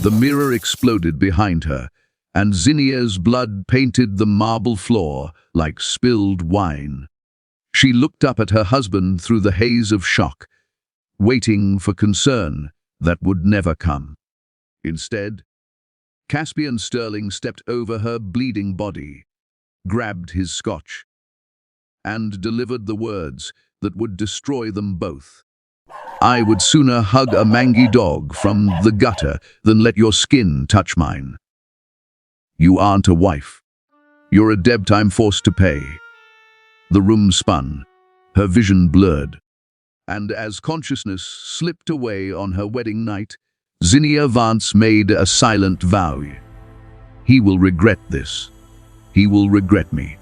The mirror exploded behind her, and Zinnia's blood painted the marble floor like spilled wine. She looked up at her husband through the haze of shock, waiting for concern that would never come. Instead, Caspian Sterling stepped over her bleeding body, grabbed his scotch, and delivered the words that would destroy them both. "I would sooner hug a mangy dog from the gutter than let your skin touch mine. You aren't a wife. You're a debt I'm forced to pay." The room spun, her vision blurred, and as consciousness slipped away on her wedding night, Zinnia Vance made a silent vow. "He will regret this. He will regret me.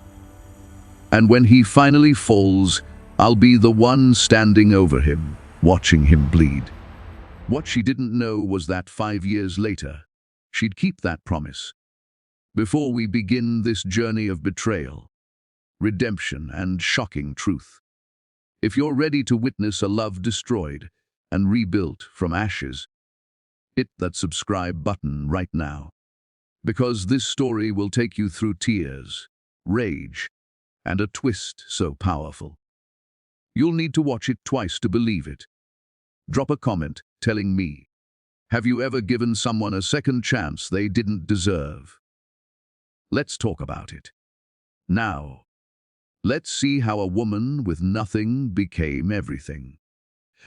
And when he finally falls, I'll be the one standing over him, watching him bleed." What she didn't know was that 5 years later, she'd keep that promise. Before we begin this journey of betrayal, redemption, and shocking truth, if you're ready to witness a love destroyed and rebuilt from ashes, hit that subscribe button right now, because this story will take you through tears, rage, and a twist so powerful you'll need to watch it twice to believe it. Drop a comment telling me, have you ever given someone a second chance they didn't deserve? Let's talk about it. Now, let's see how a woman with nothing became everything,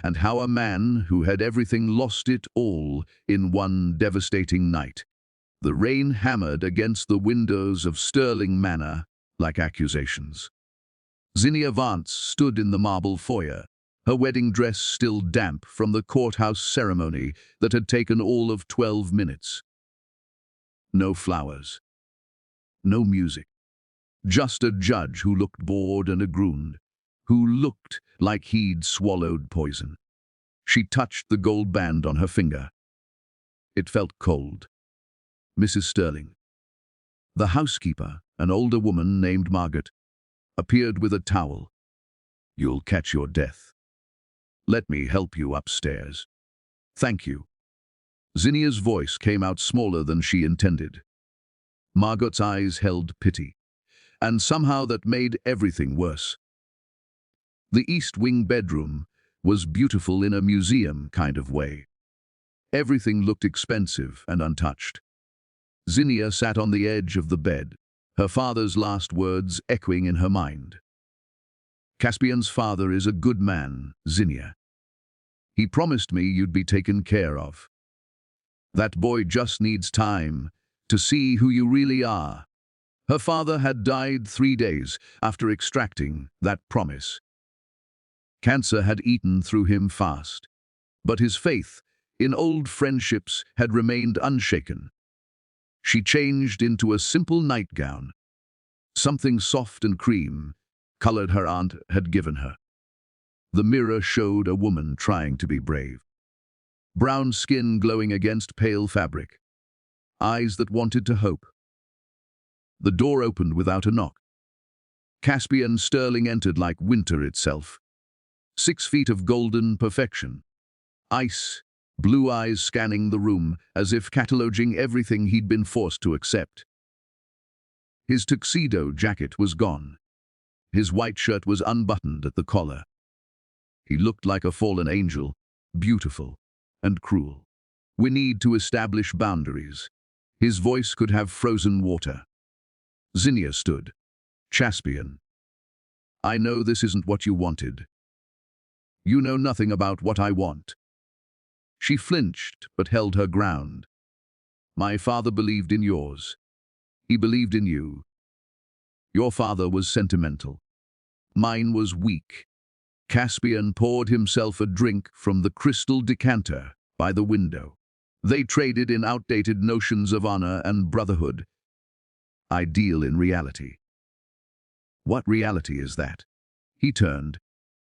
and how a man who had everything lost it all in one devastating night. The rain hammered against the windows of Sterling Manor like accusations. Zinnia Vance stood in the marble foyer, her wedding dress still damp from the courthouse ceremony that had taken all of 12 minutes. No flowers, no music, just a judge who looked bored and aggrieved, who looked like he'd swallowed poison. She touched the gold band on her finger. It felt cold. Mrs. Sterling, the housekeeper, an older woman named Margaret, appeared with a towel. "You'll catch your death. Let me help you upstairs." "Thank you." Zinnia's voice came out smaller than she intended. Margot's eyes held pity, and somehow that made everything worse. The East Wing bedroom was beautiful in a museum kind of way. Everything looked expensive and untouched. Zinnia sat on the edge of the bed, her father's last words echoing in her mind. "Caspian's father is a good man, Zinnia. He promised me you'd be taken care of. That boy just needs time to see who you really are." Her father had died 3 days after extracting that promise. Cancer had eaten through him fast, but his faith in old friendships had remained unshaken. She changed into a simple nightgown, something soft and cream-colored her aunt had given her. The mirror showed a woman trying to be brave. Brown skin glowing against pale fabric, eyes that wanted to hope. The door opened without a knock. Caspian Sterling entered like winter itself. 6 feet of golden perfection. Ice, blue eyes scanning the room as if cataloging everything he'd been forced to accept. His tuxedo jacket was gone. His white shirt was unbuttoned at the collar. He looked like a fallen angel, beautiful and cruel. "We need to establish boundaries." His voice could have frozen water. Zinnia stood. "Caspian, I know this isn't what you wanted. You know nothing about what I want." She flinched but held her ground. "My father believed in yours. He believed in you. Your father was sentimental. Mine was weak." Caspian poured himself a drink from the crystal decanter by the window. They traded in outdated notions of honor and brotherhood. Ideal in reality. What reality is that? He turned,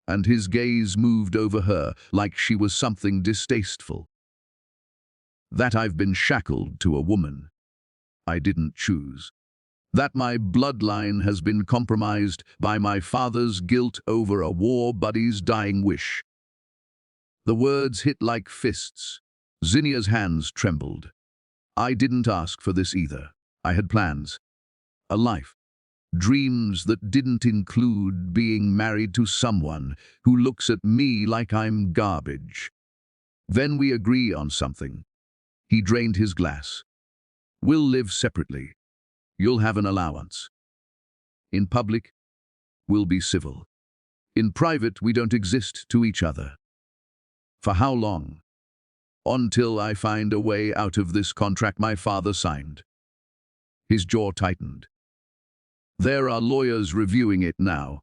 and his gaze moved over her like she was something distasteful. "That I've been shackled to a woman I didn't choose. That my bloodline has been compromised by my father's guilt over a war buddy's dying wish." The words hit like fists. Zinnia's hands trembled. I didn't ask for this either. I had plans, a life, dreams that didn't include being married to someone who looks at me like I'm garbage. Then we agree on something. He drained his glass. We'll live separately. You'll have an allowance. In public, we'll be civil. In private, we don't exist to each other. For how long? Until I find a way out of this contract my father signed. His jaw tightened. There are lawyers reviewing it now.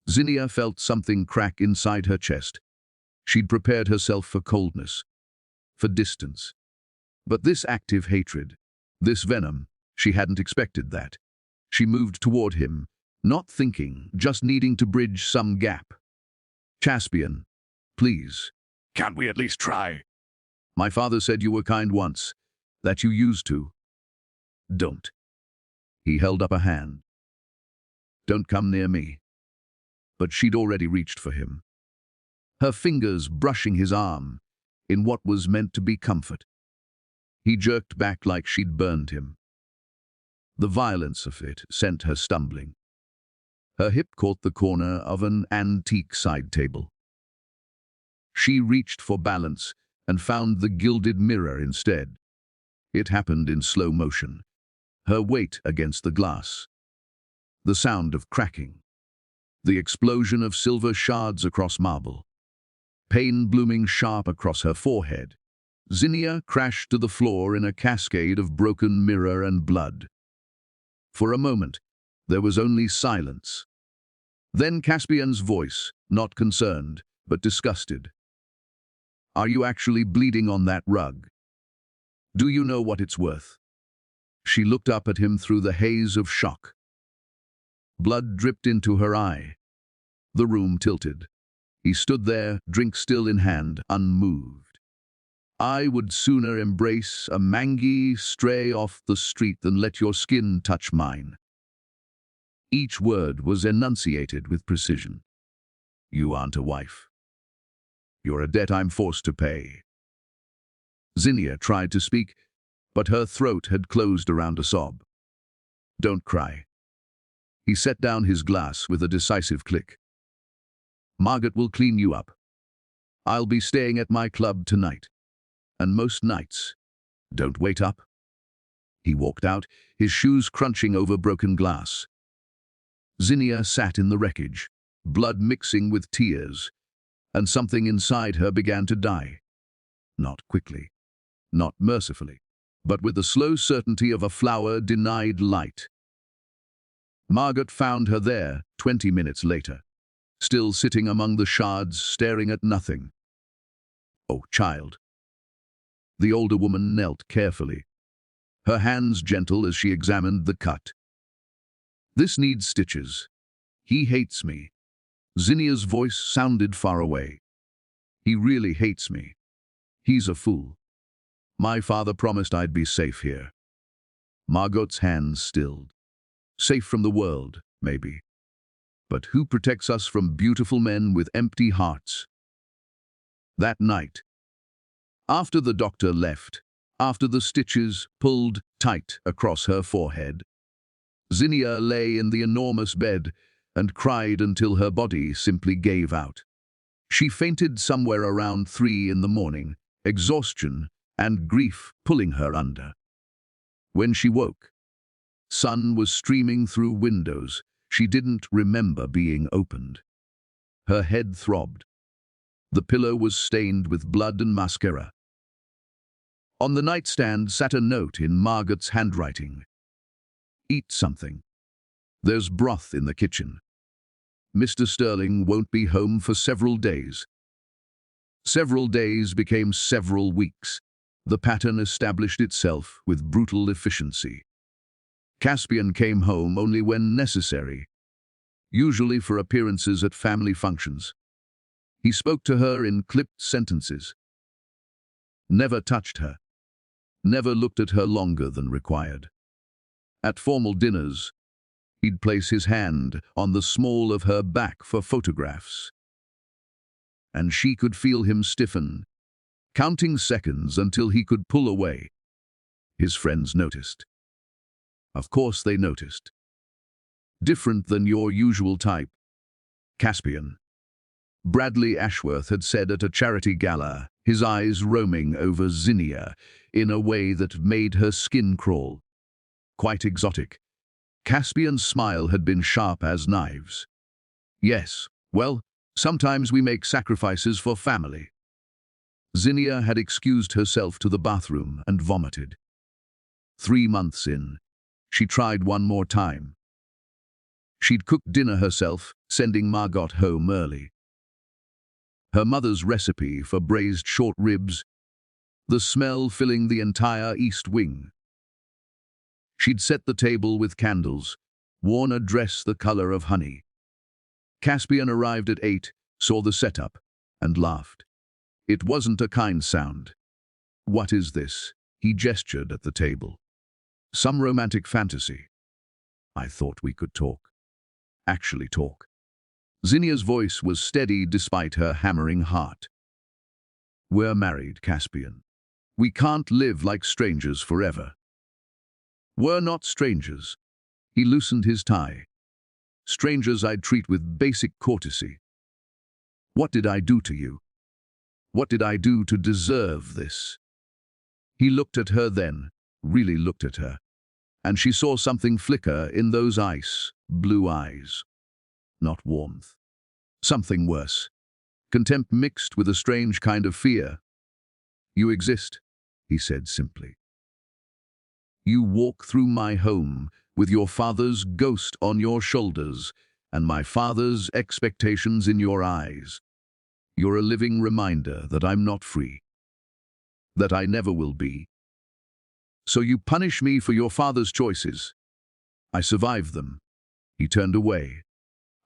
Zinnia felt something crack inside her chest. She'd prepared herself for coldness, for distance. But this active hatred, this venom, she hadn't expected that. She moved toward him, not thinking, just needing to bridge some gap. Caspian, please. Can't we at least try? My father said you were kind once, that you used to. Don't. He held up a hand. Don't come near me. But she'd already reached for him, her fingers brushing his arm in what was meant to be comfort. He jerked back like she'd burned him. The violence of it sent her stumbling. Her hip caught the corner of an antique side table. She reached for balance and found the gilded mirror instead. It happened in slow motion, her weight against the glass. The sound of cracking. The explosion of silver shards across marble. Pain blooming sharp across her forehead. Zinnia crashed to the floor in a cascade of broken mirror and blood. For a moment, there was only silence. Then Caspian's voice, not concerned, but disgusted. Are you actually bleeding on that rug? Do you know what it's worth? She looked up at him through the haze of shock. Blood dripped into her eye. The room tilted. He stood there, drink still in hand, unmoved. I would sooner embrace a mangy stray off the street than let your skin touch mine. Each word was enunciated with precision. You aren't a wife. You're a debt I'm forced to pay. Zinnia tried to speak, but her throat had closed around a sob. Don't cry. He set down his glass with a decisive click. Margaret will clean you up. I'll be staying at my club tonight. And most nights. Don't wait up. He walked out, his shoes crunching over broken glass. Zinnia sat in the wreckage, blood mixing with tears, and something inside her began to die. Not quickly, not mercifully, but with the slow certainty of a flower denied light. Margaret found her there 20 minutes later, still sitting among the shards, staring at nothing. Oh, child. The older woman knelt carefully, her hands gentle as she examined the cut. This needs stitches. He hates me. Zinnia's voice sounded far away. He really hates me. He's a fool. My father promised I'd be safe here. Margot's hands stilled. Safe from the world, maybe. But who protects us from beautiful men with empty hearts? That night, after the doctor left, after the stitches pulled tight across her forehead, Zinnia lay in the enormous bed and cried until her body simply gave out. She fainted somewhere around 3 in the morning, exhaustion and grief pulling her under. When she woke, sun was streaming through windows she didn't remember being opened. Her head throbbed. The pillow was stained with blood and mascara. On the nightstand sat a note in Margaret's handwriting. Eat something. There's broth in the kitchen. Mr. Sterling won't be home for several days. Several days became several weeks. The pattern established itself with brutal efficiency. Caspian came home only when necessary, usually for appearances at family functions. He spoke to her in clipped sentences. Never touched her. Never looked at her longer than required. At formal dinners, he'd place his hand on the small of her back for photographs. And she could feel him stiffen, counting seconds until he could pull away. His friends noticed. Of course they noticed. Different than your usual type. Caspian. Bradley Ashworth had said at a charity gala, his eyes roaming over Zinnia in a way that made her skin crawl. Quite exotic. Caspian's smile had been sharp as knives. Yes, well, sometimes we make sacrifices for family. Zinnia had excused herself to the bathroom and vomited. 3 months in, she tried one more time. She'd cooked dinner herself, sending Margot home early. Her mother's recipe for braised short ribs, the smell filling the entire east wing. She'd set the table with candles, worn a dress the color of honey. Caspian arrived at 8, saw the setup, and laughed. It wasn't a kind sound. What is this? He gestured at the table. Some romantic fantasy. I thought we could talk. Actually talk. Zinnia's voice was steady despite her hammering heart. We're married, Caspian. We can't live like strangers forever. We're not strangers. He loosened his tie. Strangers I'd treat with basic courtesy. What did I do to you? What did I do to deserve this? He looked at her then, really looked at her, and she saw something flicker in those ice blue eyes. Not warmth. Something worse. Contempt mixed with a strange kind of fear. You exist, he said simply. You walk through my home with your father's ghost on your shoulders and my father's expectations in your eyes. You're a living reminder that I'm not free, that I never will be. So you punish me for your father's choices. I survived them. He turned away.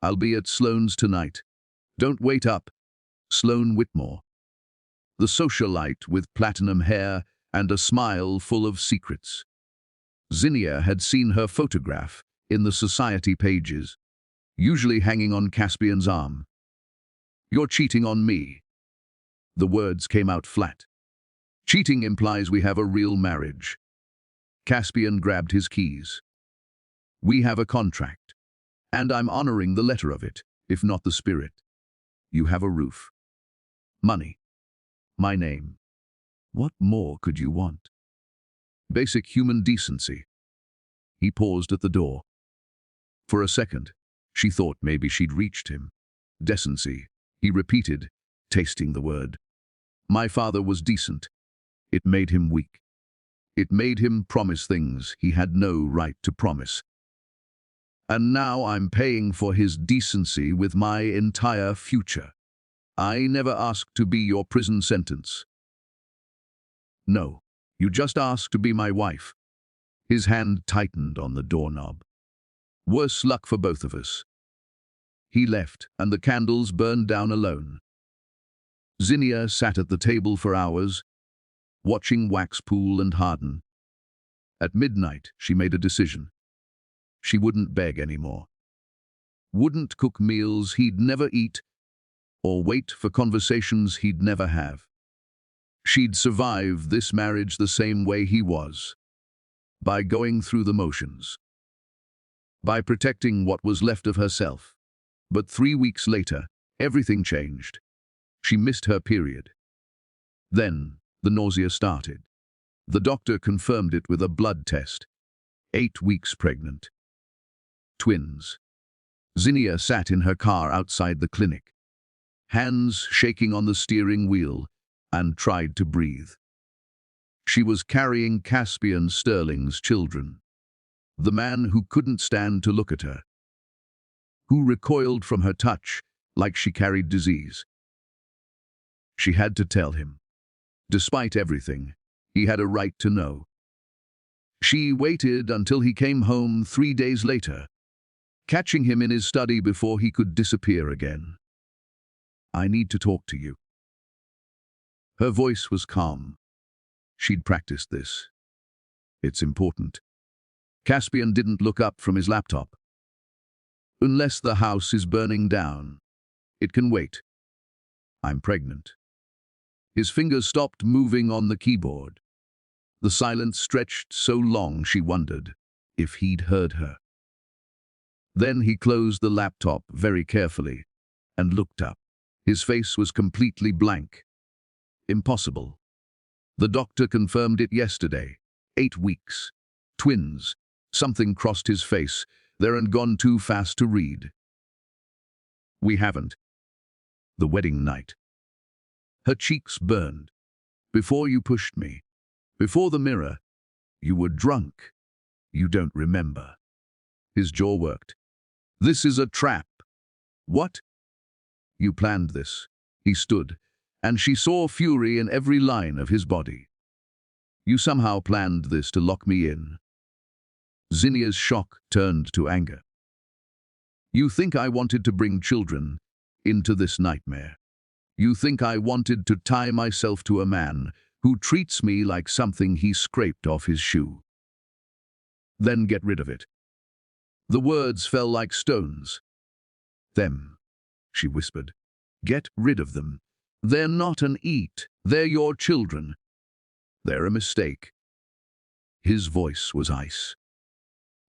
I'll be at Sloane's tonight. Don't wait up. Sloane Whitmore. The socialite with platinum hair and a smile full of secrets. Zinnia had seen her photograph in the society pages, usually hanging on Caspian's arm. You're cheating on me. The words came out flat. Cheating implies we have a real marriage. Caspian grabbed his keys. We have a contract, and I'm honoring the letter of it, if not the spirit. You have a roof. Money. My name. What more could you want? Basic human decency. He paused at the door. For a second, she thought maybe she'd reached him. Decency, he repeated, tasting the word. My father was decent. It made him weak. It made him promise things he had no right to promise. And now I'm paying for his decency with my entire future. I never asked to be your prison sentence. No, you just asked to be my wife. His hand tightened on the doorknob. Worse luck for both of us. He left, and the candles burned down alone. Zinnia sat at the table for hours, watching wax pool and harden. At midnight, she made a decision. She wouldn't beg anymore. Wouldn't cook meals he'd never eat, or wait for conversations he'd never have. She'd survive this marriage the same way he was, by going through the motions, by protecting what was left of herself. But 3 weeks later, everything changed. She missed her period. Then, the nausea started. The doctor confirmed it with a blood test. 8 weeks pregnant. Twins. Zinnia sat in her car outside the clinic, hands shaking on the steering wheel, and tried to breathe. She was carrying Caspian Sterling's children, the man who couldn't stand to look at her, who recoiled from her touch like she carried disease. She had to tell him. Despite everything, he had a right to know. She waited until he came home 3 days later, catching him in his study before he could disappear again. I need to talk to you. Her voice was calm. She'd practiced this. It's important. Caspian didn't look up from his laptop. Unless the house is burning down, it can wait. I'm pregnant. His fingers stopped moving on the keyboard. The silence stretched so long she wondered if he'd heard her. Then he closed the laptop very carefully and looked up. His face was completely blank. Impossible. The doctor confirmed it yesterday. 8 weeks. Twins. Something crossed his face. There and gone too fast to read. We haven't. The wedding night. Her cheeks burned. Before you pushed me. Before the mirror. You were drunk. You don't remember. His jaw worked. This is a trap. What? You planned this. He stood, and she saw fury in every line of his body. You somehow planned this to lock me in. Zinnia's shock turned to anger. You think I wanted to bring children into this nightmare. You think I wanted to tie myself to a man who treats me like something he scraped off his shoe. Then get rid of it. The words fell like stones. Them, she whispered. Get rid of them. They're not an eat. They're your children. They're a mistake. His voice was ice.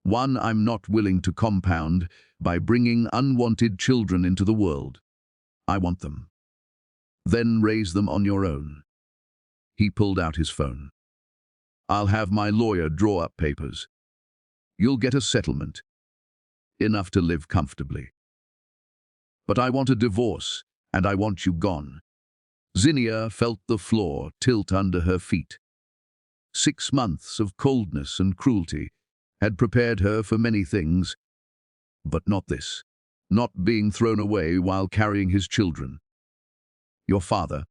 One I'm not willing to compound by bringing unwanted children into the world. I want them. Then raise them on your own. He pulled out his phone. I'll have my lawyer draw up papers. You'll get a settlement. Enough to live comfortably. But I want a divorce, and I want you gone. Zinnia felt the floor tilt under her feet. 6 months of coldness and cruelty had prepared her for many things, but not this. Not being thrown away while carrying his children. Your father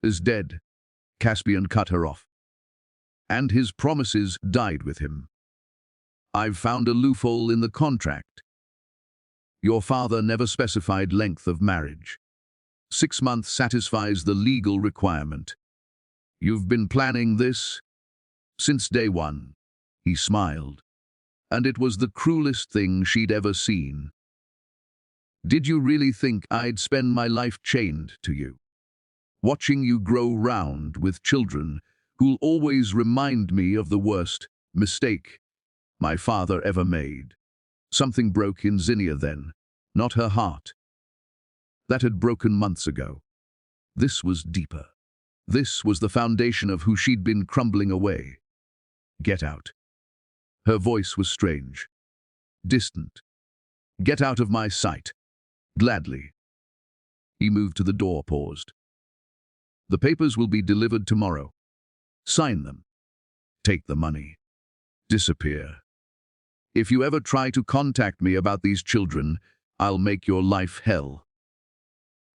is dead. Caspian cut her off. And his promises died with him. I've found a loophole in the contract. Your father never specified length of marriage. 6 months satisfies the legal requirement. You've been planning this since day one. He smiled, and it was the cruelest thing she'd ever seen. Did you really think I'd spend my life chained to you? Watching you grow round with children who'll always remind me of the worst mistake my father ever made. Something broke in Zinnia then, not her heart. That had broken months ago. This was deeper. This was the foundation of who she'd been crumbling away. Get out. Her voice was strange, distant. Get out of my sight. Gladly. He moved to the door, paused. The papers will be delivered tomorrow. Sign them. Take the money. Disappear. If you ever try to contact me about these children, I'll make your life hell.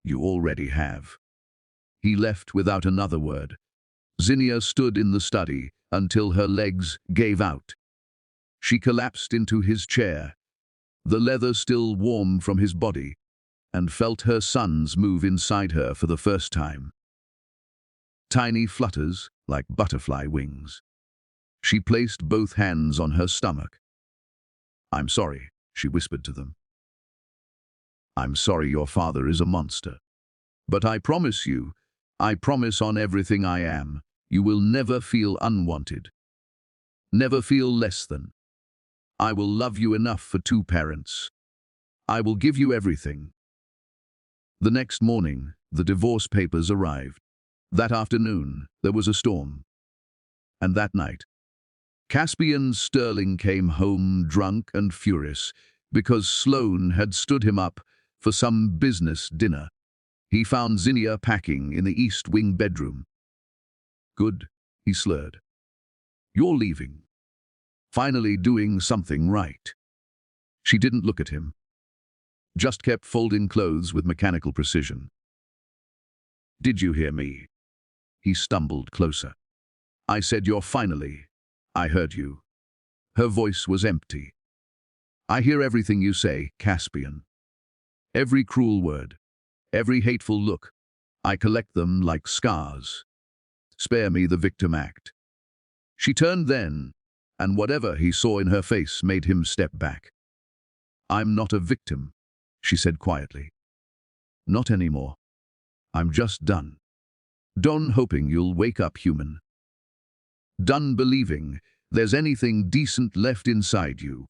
You already have. He left without another word. Zinnia stood in the study until her legs gave out. She collapsed into his chair, the leather still warm from his body, and felt her sons move inside her for the first time. Tiny flutters like butterfly wings. She placed both hands on her stomach. I'm sorry, she whispered to them. I'm sorry your father is a monster. But I promise you, I promise on everything I am, you will never feel unwanted. Never feel less than. I will love you enough for 2 parents. I will give you everything. The next morning, the divorce papers arrived. That afternoon, there was a storm. And that night, Caspian Sterling came home drunk and furious because Sloane had stood him up for some business dinner. He found Zinnia packing in the East Wing bedroom. Good, he slurred. You're leaving. Finally doing something right. She didn't look at him. Just kept folding clothes with mechanical precision. Did you hear me? He stumbled closer. I said you're finally. I heard you. Her voice was empty. I hear everything you say, Caspian. Every cruel word. Every hateful look. I collect them like scars. Spare me the victim act. She turned then, and whatever he saw in her face made him step back. I'm not a victim, she said quietly. Not anymore. I'm just done. Done hoping you'll wake up human. Done believing there's anything decent left inside you.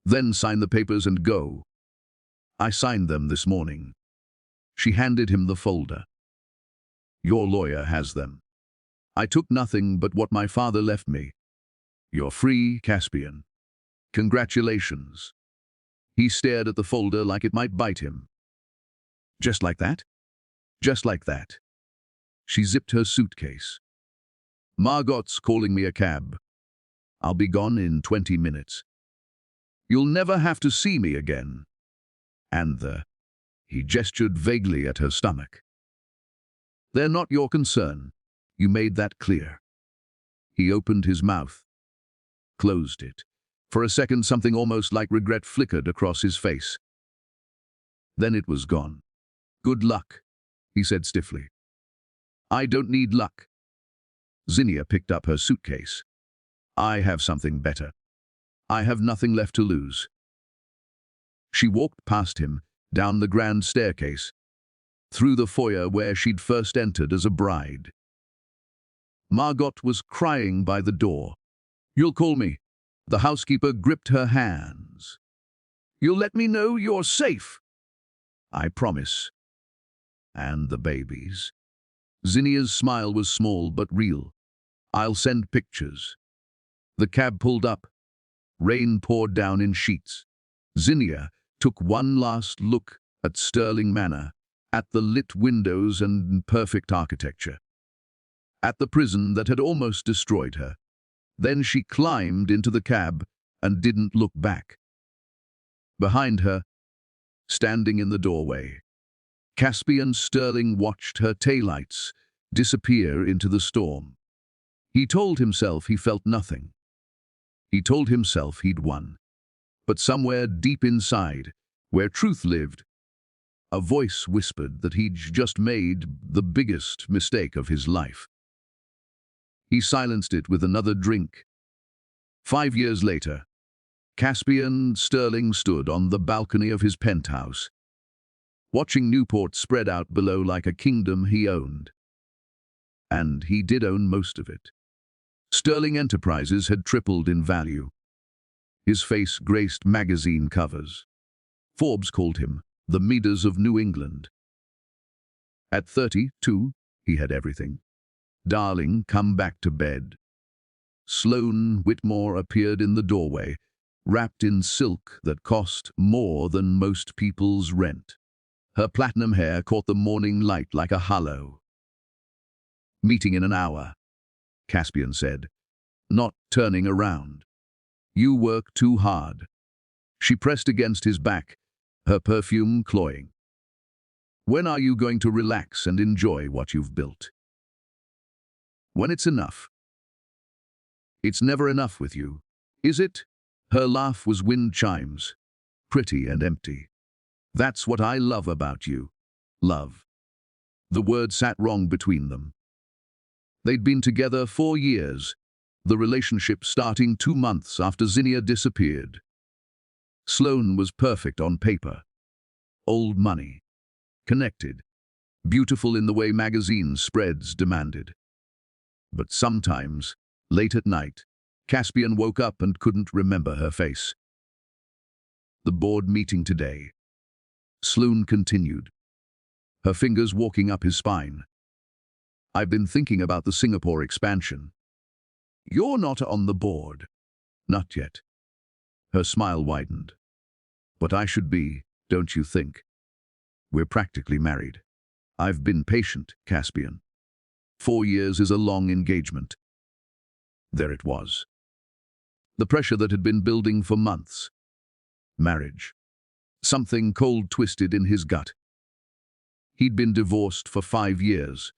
Then sign the papers and go. I signed them this morning. She handed him the folder. Your lawyer has them. I took nothing but what my father left me. You're free, Caspian. Congratulations. He stared at the folder like it might bite him. Just like that? Just like that. She zipped her suitcase. Margot's calling me a cab. I'll be gone in 20 minutes. You'll never have to see me again. And he gestured vaguely at her stomach. They're not your concern. You made that clear. He opened his mouth, closed it. For a second, something almost like regret flickered across his face. Then it was gone. Good luck, he said stiffly. I don't need luck. Zinnia picked up her suitcase. I have something better. I have nothing left to lose. She walked past him, down the grand staircase, through the foyer where she'd first entered as a bride. Margot was crying by the door. You'll call me. The housekeeper gripped her hands. You'll let me know you're safe. I promise. And the babies. Zinnia's smile was small but real. I'll send pictures. The cab pulled up. Rain poured down in sheets. Zinnia took one last look at Sterling Manor, at the lit windows and perfect architecture, at the prison that had almost destroyed her. Then she climbed into the cab and didn't look back. Behind her, standing in the doorway, Caspian Sterling watched her taillights disappear into the storm. He told himself he felt nothing. He told himself he'd won. But somewhere deep inside, where truth lived, a voice whispered that he'd just made the biggest mistake of his life. He silenced it with another drink. 5 years later, Caspian Sterling stood on the balcony of his penthouse, watching Newport spread out below like a kingdom he owned. And he did own most of it. Sterling Enterprises had tripled in value. His face graced magazine covers. Forbes called him the Midas of New England. At 32, he had everything. Darling, come back to bed. Sloane Whitmore appeared in the doorway, wrapped in silk that cost more than most people's rent. Her platinum hair caught the morning light like a halo. Meeting in an hour, Caspian said, not turning around. You work too hard. She pressed against his back, her perfume cloying. When are you going to relax and enjoy what you've built? When it's enough. It's never enough with you, is it? Her laugh was wind chimes, pretty and empty. That's what I love about you. Love. The word sat wrong between them. They'd been together 4 years, the relationship starting 2 months after Zinnia disappeared. Sloane was perfect on paper. Old money. Connected. Beautiful in the way magazine spreads demanded. But sometimes, late at night, Caspian woke up and couldn't remember her face. The board meeting today. Sloane continued, her fingers walking up his spine. I've been thinking about the Singapore expansion. You're not on the board. Not yet. Her smile widened. But I should be, don't you think? We're practically married. I've been patient, Caspian. 4 years is a long engagement. There it was. The pressure that had been building for months. Marriage. Something cold twisted in his gut. He'd been divorced for 5 years,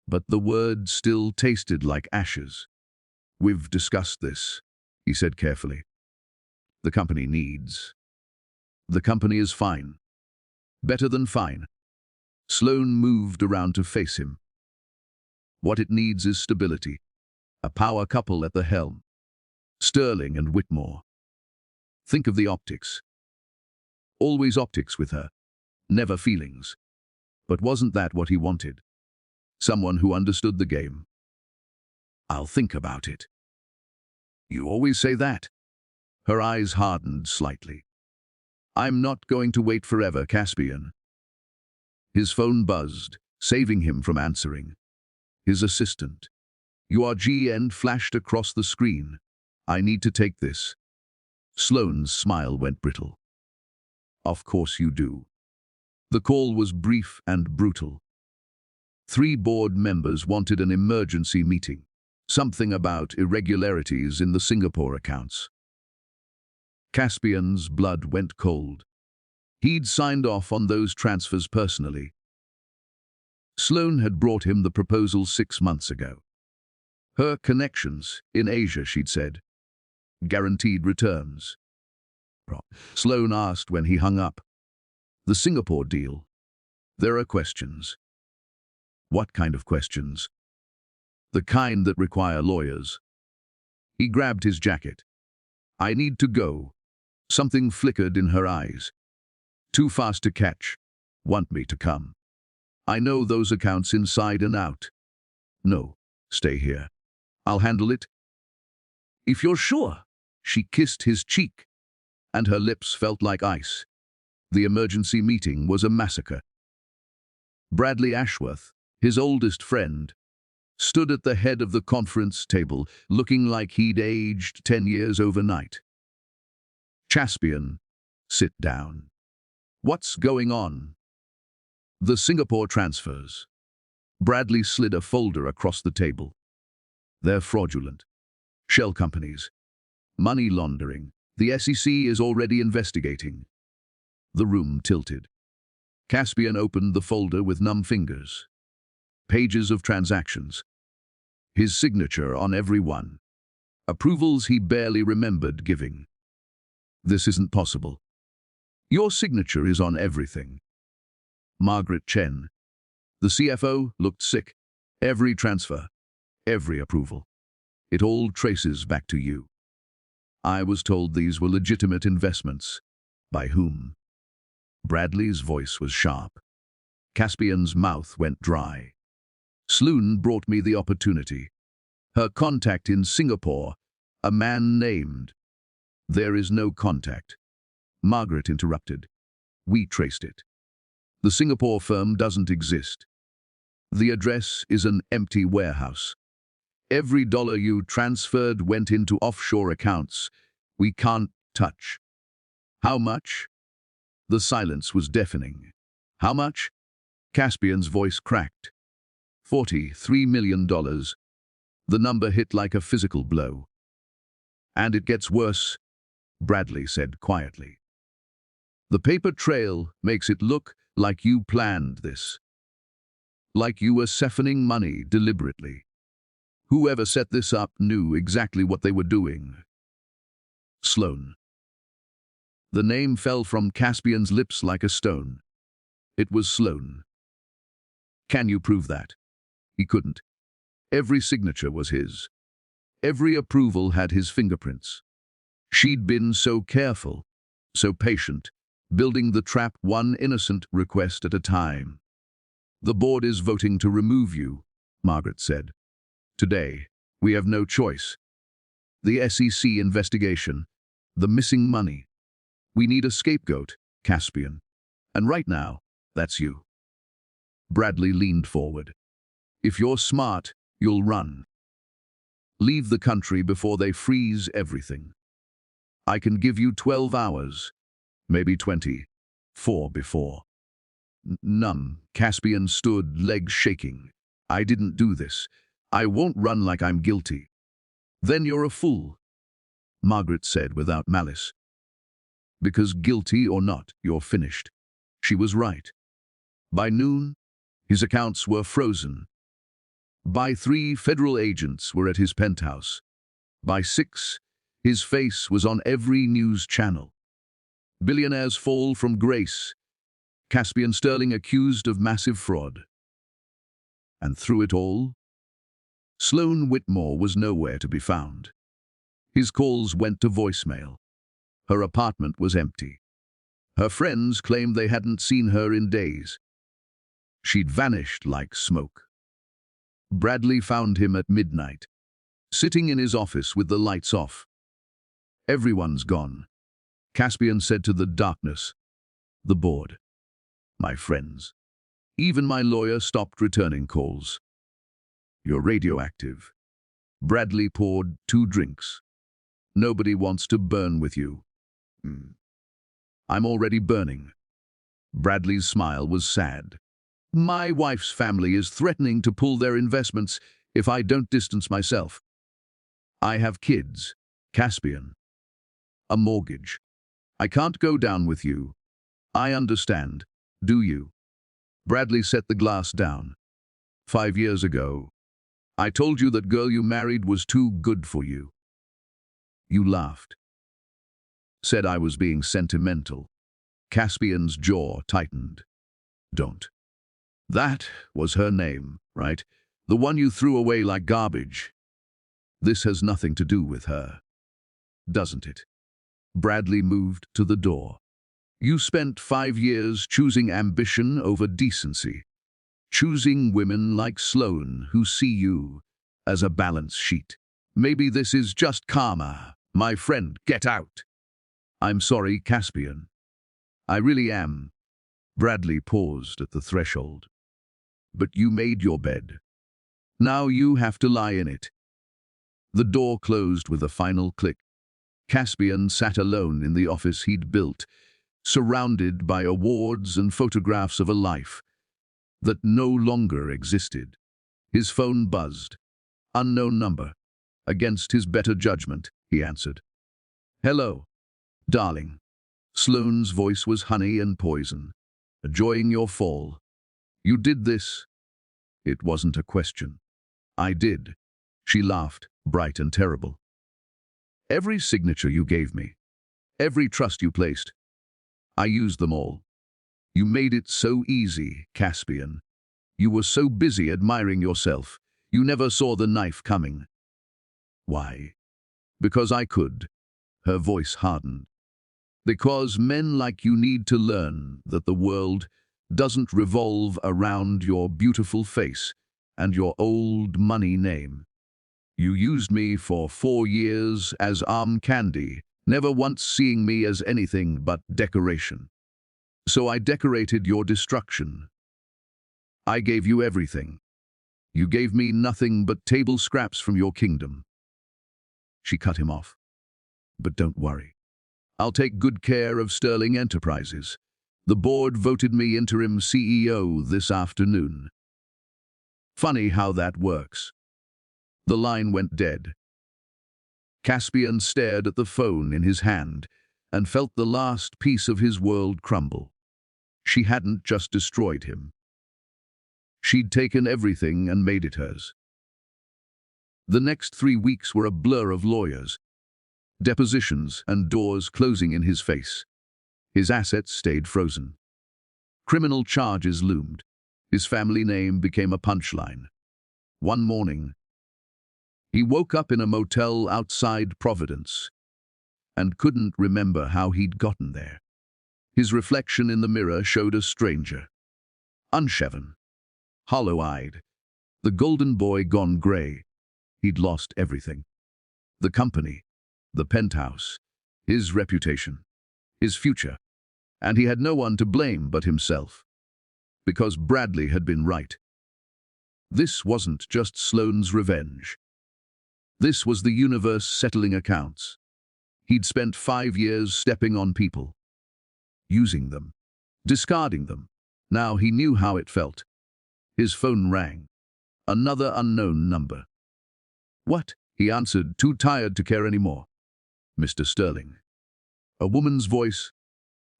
but the word still tasted like ashes. We've discussed this, he said carefully. The company needs. The company is fine. Better than fine. Sloane moved around to face him. What it needs is stability. A power couple at the helm. Sterling and Whitmore. Think of the optics. Always optics with her. Never feelings. But wasn't that what he wanted? Someone who understood the game. I'll think about it. You always say that. Her eyes hardened slightly. I'm not going to wait forever, Caspian. His phone buzzed, saving him from answering. His assistant. Your GN flashed across the screen. I need to take this. Sloane's smile went brittle. Of course you do. The call was brief and brutal. 3 board members wanted an emergency meeting. Something about irregularities in the Singapore accounts. Caspian's blood went cold. He'd signed off on those transfers personally. Sloane had brought him the proposal 6 months ago. Her connections in Asia, she'd said. Guaranteed returns. Sloane asked when he hung up. The Singapore deal. There are questions. What kind of questions? The kind that require lawyers. He grabbed his jacket. I need to go. Something flickered in her eyes. Too fast to catch. Want me to come? I know those accounts inside and out. No, stay here. I'll handle it. If you're sure. She kissed his cheek, and her lips felt like ice. The emergency meeting was a massacre. Bradley Ashworth, his oldest friend, stood at the head of the conference table, looking like he'd aged 10 years overnight. Caspian, sit down. What's going on? The Singapore transfers. Bradley slid a folder across the table. They're fraudulent. Shell companies. Money laundering. The SEC is already investigating. The room tilted. Caspian opened the folder with numb fingers. Pages of transactions. His signature on every one. Approvals he barely remembered giving. This isn't possible. Your signature is on everything. Margaret Chen, the CFO, looked sick. Every transfer, every approval. It all traces back to you. I was told these were legitimate investments. By whom? Bradley's voice was sharp. Caspian's mouth went dry. Sloane brought me the opportunity. Her contact in Singapore, a man named. There is no contact. Margaret interrupted. We traced it. The Singapore firm doesn't exist. The address is an empty warehouse. Every dollar you transferred went into offshore accounts. We can't touch. How much? The silence was deafening. How much? Caspian's voice cracked. $43 million. The number hit like a physical blow. And it gets worse, Bradley said quietly. The paper trail makes it look like you planned this. Like you were siphoning money deliberately. Whoever set this up knew exactly what they were doing. Sloane. The name fell from Caspian's lips like a stone. It was Sloane. Can you prove that? He couldn't. Every signature was his. Every approval had his fingerprints. She'd been so careful, so patient, building the trap one innocent request at a time. The board is voting to remove you, Margaret said. Today, we have no choice. The SEC investigation, the missing money. We need a scapegoat, Caspian. And right now, that's you. Bradley leaned forward. If you're smart, you'll run. Leave the country before they freeze everything. I can give you 12 hours, maybe 20, 4 before. Numb, Caspian stood, legs shaking. I didn't do this. I won't run like I'm guilty. Then you're a fool, Margaret said without malice. Because guilty or not, you're finished. She was right. By noon, his accounts were frozen. By 3, federal agents were at his penthouse. By 6, his face was on every news channel. Billionaires fall from grace. Caspian Sterling accused of massive fraud. And through it all, Sloane Whitmore was nowhere to be found. His calls went to voicemail. Her apartment was empty. Her friends claimed they hadn't seen her in days. She'd vanished like smoke. Bradley found him at midnight. sitting in his office with the lights off. Everyone's gone. Caspian said to the darkness, the board, my friends. Even my lawyer stopped returning calls. You're radioactive. Bradley poured 2 drinks. Nobody wants to burn with you. I'm already burning. Bradley's smile was sad. My wife's family is threatening to pull their investments if I don't distance myself. I have kids, Caspian. A mortgage. I can't go down with you. I understand. Do you? Bradley set the glass down. 5 years ago, I told you that girl you married was too good for you. You laughed. Said I was being sentimental. Caspian's jaw tightened. Don't. That was her name, right? The one you threw away like garbage. This has nothing to do with her, doesn't it? Bradley moved to the door. You spent 5 years choosing ambition over decency, choosing women like Sloane who see you as a balance sheet. Maybe this is just karma. My friend, get out. I'm sorry, Caspian. I really am. Bradley paused at the threshold. But you made your bed. Now you have to lie in it. The door closed with a final click. Caspian sat alone in the office he'd built, surrounded by awards and photographs of a life that no longer existed. His phone buzzed. Unknown number. Against his better judgment, he answered. Hello, darling. Sloane's voice was honey and poison. Enjoying your fall. You did this. It wasn't a question. I did. She laughed, bright and terrible. Every signature you gave me, every trust you placed, I used them all. You made it so easy, Caspian. You were so busy admiring yourself, you never saw the knife coming. Why? Because I could. Her voice hardened. Because men like you need to learn that the world doesn't revolve around your beautiful face and your old money name. You used me for 4 years as arm candy, never once seeing me as anything but decoration. So I decorated your destruction. I gave you everything. You gave me nothing but table scraps from your kingdom. She cut him off. But don't worry. I'll take good care of Sterling Enterprises. The board voted me interim CEO this afternoon. Funny how that works. The line went dead. Caspian stared at the phone in his hand and felt the last piece of his world crumble. She hadn't just destroyed him. She'd taken everything and made it hers. The next 3 weeks were a blur of lawyers, depositions and doors closing in his face. His assets stayed frozen. Criminal charges loomed. His family name became a punchline. One morning, he woke up in a motel outside Providence and couldn't remember how he'd gotten there. His reflection in the mirror showed a stranger, unshaven, hollow-eyed, the golden boy gone grey. He'd lost everything. The company, the penthouse, his reputation, his future, and he had no one to blame but himself. Because Bradley had been right. This wasn't just Sloane's revenge. This was the universe settling accounts. He'd spent 5 years stepping on people, using them, discarding them. Now he knew how it felt. His phone rang. Another unknown number. What? He answered, too tired to care anymore. Mr. Sterling. A woman's voice,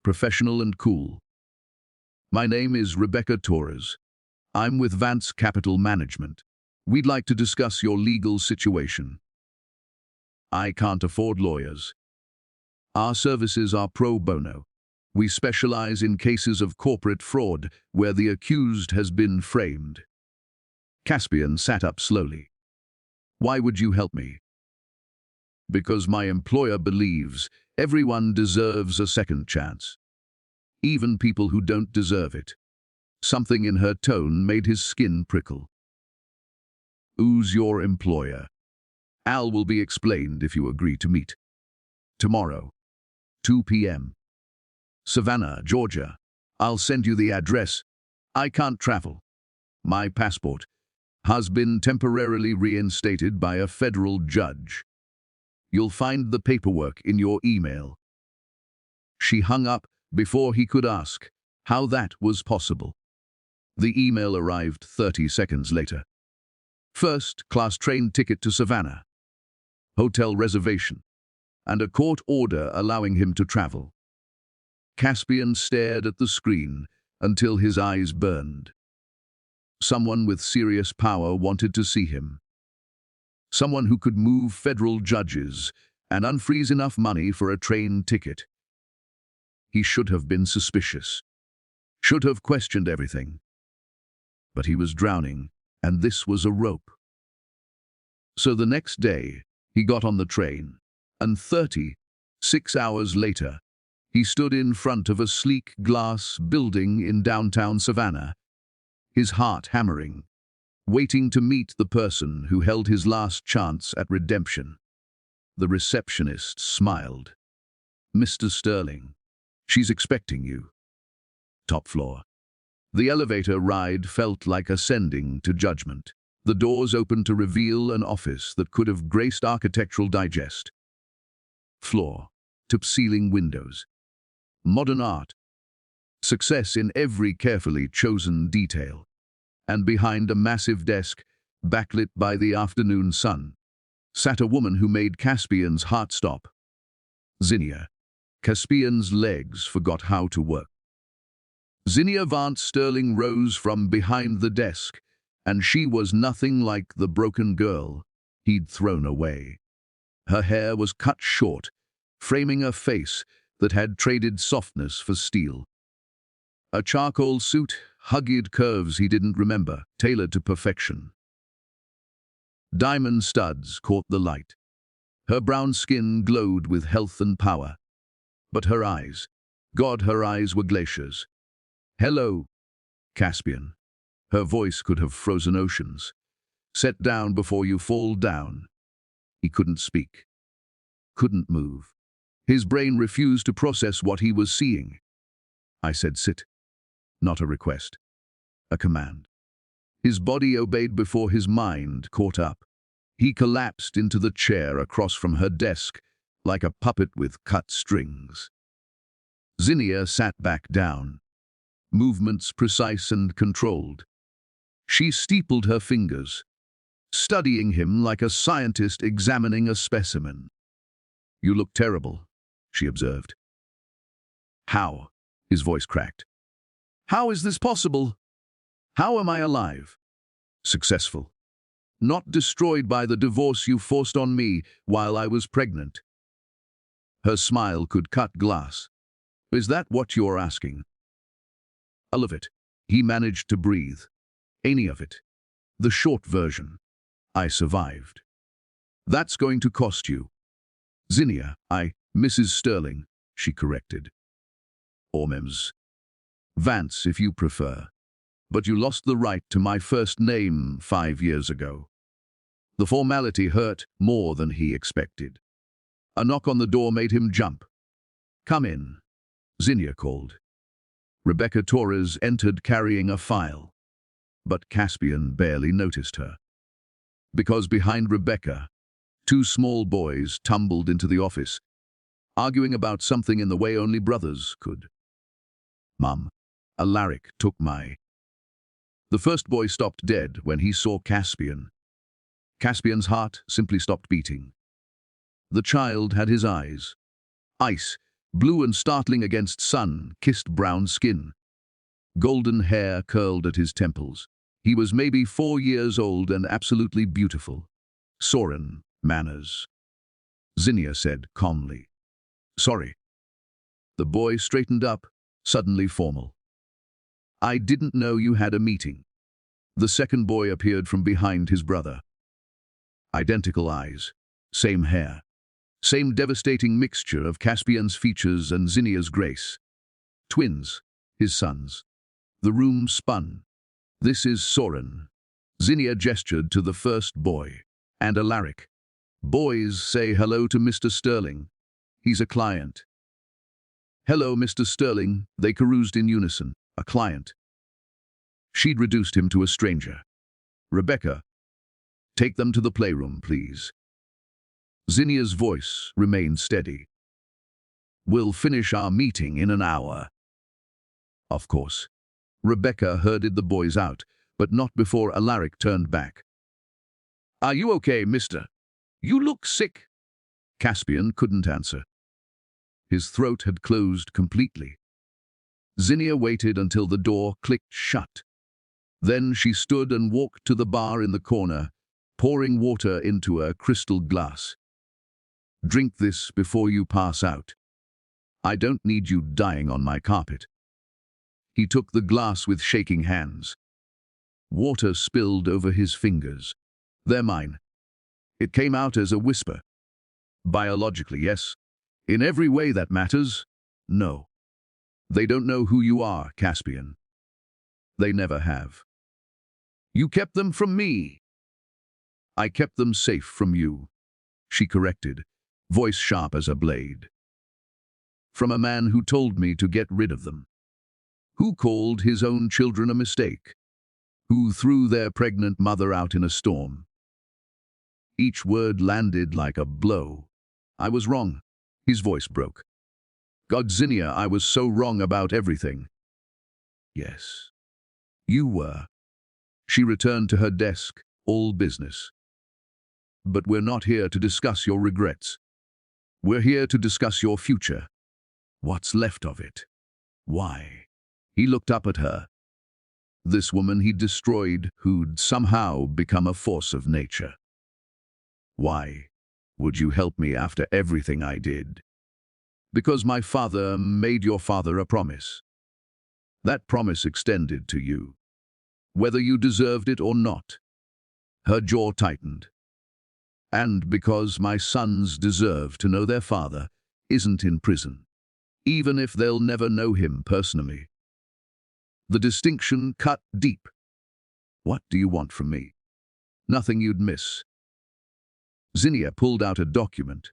professional and cool. My name is Rebecca Torres. I'm with Vance Capital Management. We'd like to discuss your legal situation. I can't afford lawyers. Our services are pro bono. We specialize in cases of corporate fraud where the accused has been framed. Caspian sat up slowly. Why would you help me? Because my employer believes everyone deserves a second chance. Even people who don't deserve it. Something in her tone made his skin prickle. Who's your employer? Al will be explained if you agree to meet. Tomorrow, 2 p.m. Savannah, Georgia. I'll send you the address. I can't travel. My passport has been temporarily reinstated by a federal judge. You'll find the paperwork in your email. She hung up before he could ask how that was possible. The email arrived 30 seconds later. First-class train ticket to Savannah, hotel reservation, and a court order allowing him to travel. Caspian stared at the screen until his eyes burned. Someone with serious power wanted to see him. Someone who could move federal judges and unfreeze enough money for a train ticket. He should have been suspicious, should have questioned everything. But he was drowning, and this was a rope. So the next day, he got on the train, and 36 hours later, he stood in front of a sleek glass building in downtown Savannah, his heart hammering, waiting to meet the person who held his last chance at redemption. The receptionist smiled. "Mr. Sterling, she's expecting you." Top floor. The elevator ride felt like ascending to judgment. The doors opened to reveal an office that could have graced Architectural Digest. Floor, tip-ceiling windows. Modern art. Success in every carefully chosen detail. And behind a massive desk, backlit by the afternoon sun, sat a woman who made Caspian's heart stop. Zinnia. Caspian's legs forgot how to work. Zinnia Vance Sterling rose from behind the desk, and she was nothing like the broken girl he'd thrown away. Her hair was cut short, framing a face that had traded softness for steel. A charcoal suit, hugged curves he didn't remember, tailored to perfection. Diamond studs caught the light. Her brown skin glowed with health and power. But her eyes, God, her eyes were glaciers. "Hello, Caspian." Her voice could have frozen oceans. "Set down before you fall down." He couldn't speak, couldn't move. His brain refused to process what he was seeing. I said sit. Not a request, a command. His body obeyed before his mind caught up. He collapsed into the chair across from her desk, like a puppet with cut strings. Zinnia sat back down, movements precise and controlled. She steepled her fingers, studying him like a scientist examining a specimen. "You look terrible," she observed. "How?" His voice cracked. "How is this possible? How am I alive? Successful. Not destroyed by the divorce you forced on me while I was pregnant." Her smile could cut glass. "Is that what you're asking?" "All of it." He managed to breathe. "Any of it. The short version. I survived." "That's going to cost you." "Zinnia, Mrs. Sterling," she corrected. "Or Ms. Vance, if you prefer. But you lost the right to my first name 5 years ago." The formality hurt more than he expected. A knock on the door made him jump. "Come in," Zinnia called. Rebecca Torres entered carrying a file. But Caspian barely noticed her. Because behind Rebecca, 2 small boys tumbled into the office, arguing about something in the way only brothers could. "Mum, Alaric took my..." The first boy stopped dead when he saw Caspian. Caspian's heart simply stopped beating. The child had his eyes. Ice, blue and startling against sun-kissed brown skin. Golden hair curled at his temples. He was maybe 4 years old and absolutely beautiful. "Soren, manners," Zinnia said calmly. "Sorry." The boy straightened up, suddenly formal. "I didn't know you had a meeting." The second boy appeared from behind his brother. Identical eyes, same hair, same devastating mixture of Caspian's features and Zinnia's grace. Twins, his sons. The room spun. "This is Soren." Zinnia gestured to the first boy. "And Alaric." Boys, say hello to Mr. Sterling. He's a client. Hello, Mr. Sterling, they caroused in unison. A client. She'd reduced him to a stranger. Rebecca, take them to the playroom, please. Zinnia's voice remained steady. We'll finish our meeting in an hour. Of course. Rebecca herded the boys out, but not before Alaric turned back. Are you okay, mister? You look sick. Caspian couldn't answer. His throat had closed completely. Zinnia waited until the door clicked shut. Then she stood and walked to the bar in the corner, pouring water into a crystal glass. Drink this before you pass out. I don't need you dying on my carpet. He took the glass with shaking hands. Water spilled over his fingers. They're mine. It came out as a whisper. Biologically, yes. In every way that matters, no. They don't know who you are, Caspian. They never have. You kept them from me. I kept them safe from you, she corrected, voice sharp as a blade. From a man who told me to get rid of them. Who called his own children a mistake. Who threw their pregnant mother out in a storm. Each word landed like a blow. I was wrong. His voice broke. God, Zinnia, I was so wrong about everything. Yes, you were. She returned to her desk, all business. But we're not here to discuss your regrets. We're here to discuss your future. What's left of it? Why? He looked up at her. This woman he'd destroyed, who'd somehow become a force of nature. Why would you help me after everything I did? Because my father made your father a promise. That promise extended to you, whether you deserved it or not. Her jaw tightened. And because my sons deserve to know their father isn't in prison, even if they'll never know him personally. The distinction cut deep. What do you want from me? Nothing you'd miss. Zinnia pulled out a document.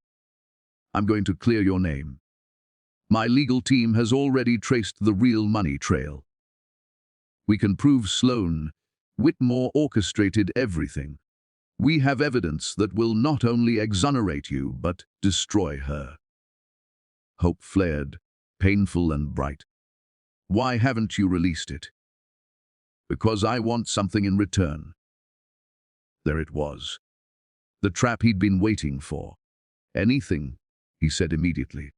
I'm going to clear your name. My legal team has already traced the real money trail. We can prove Sloan Whitmore orchestrated everything. We have evidence that will not only exonerate you, but destroy her. Hope flared, painful and bright. Why haven't you released it? Because I want something in return. There it was. The trap he'd been waiting for. Anything, he said immediately.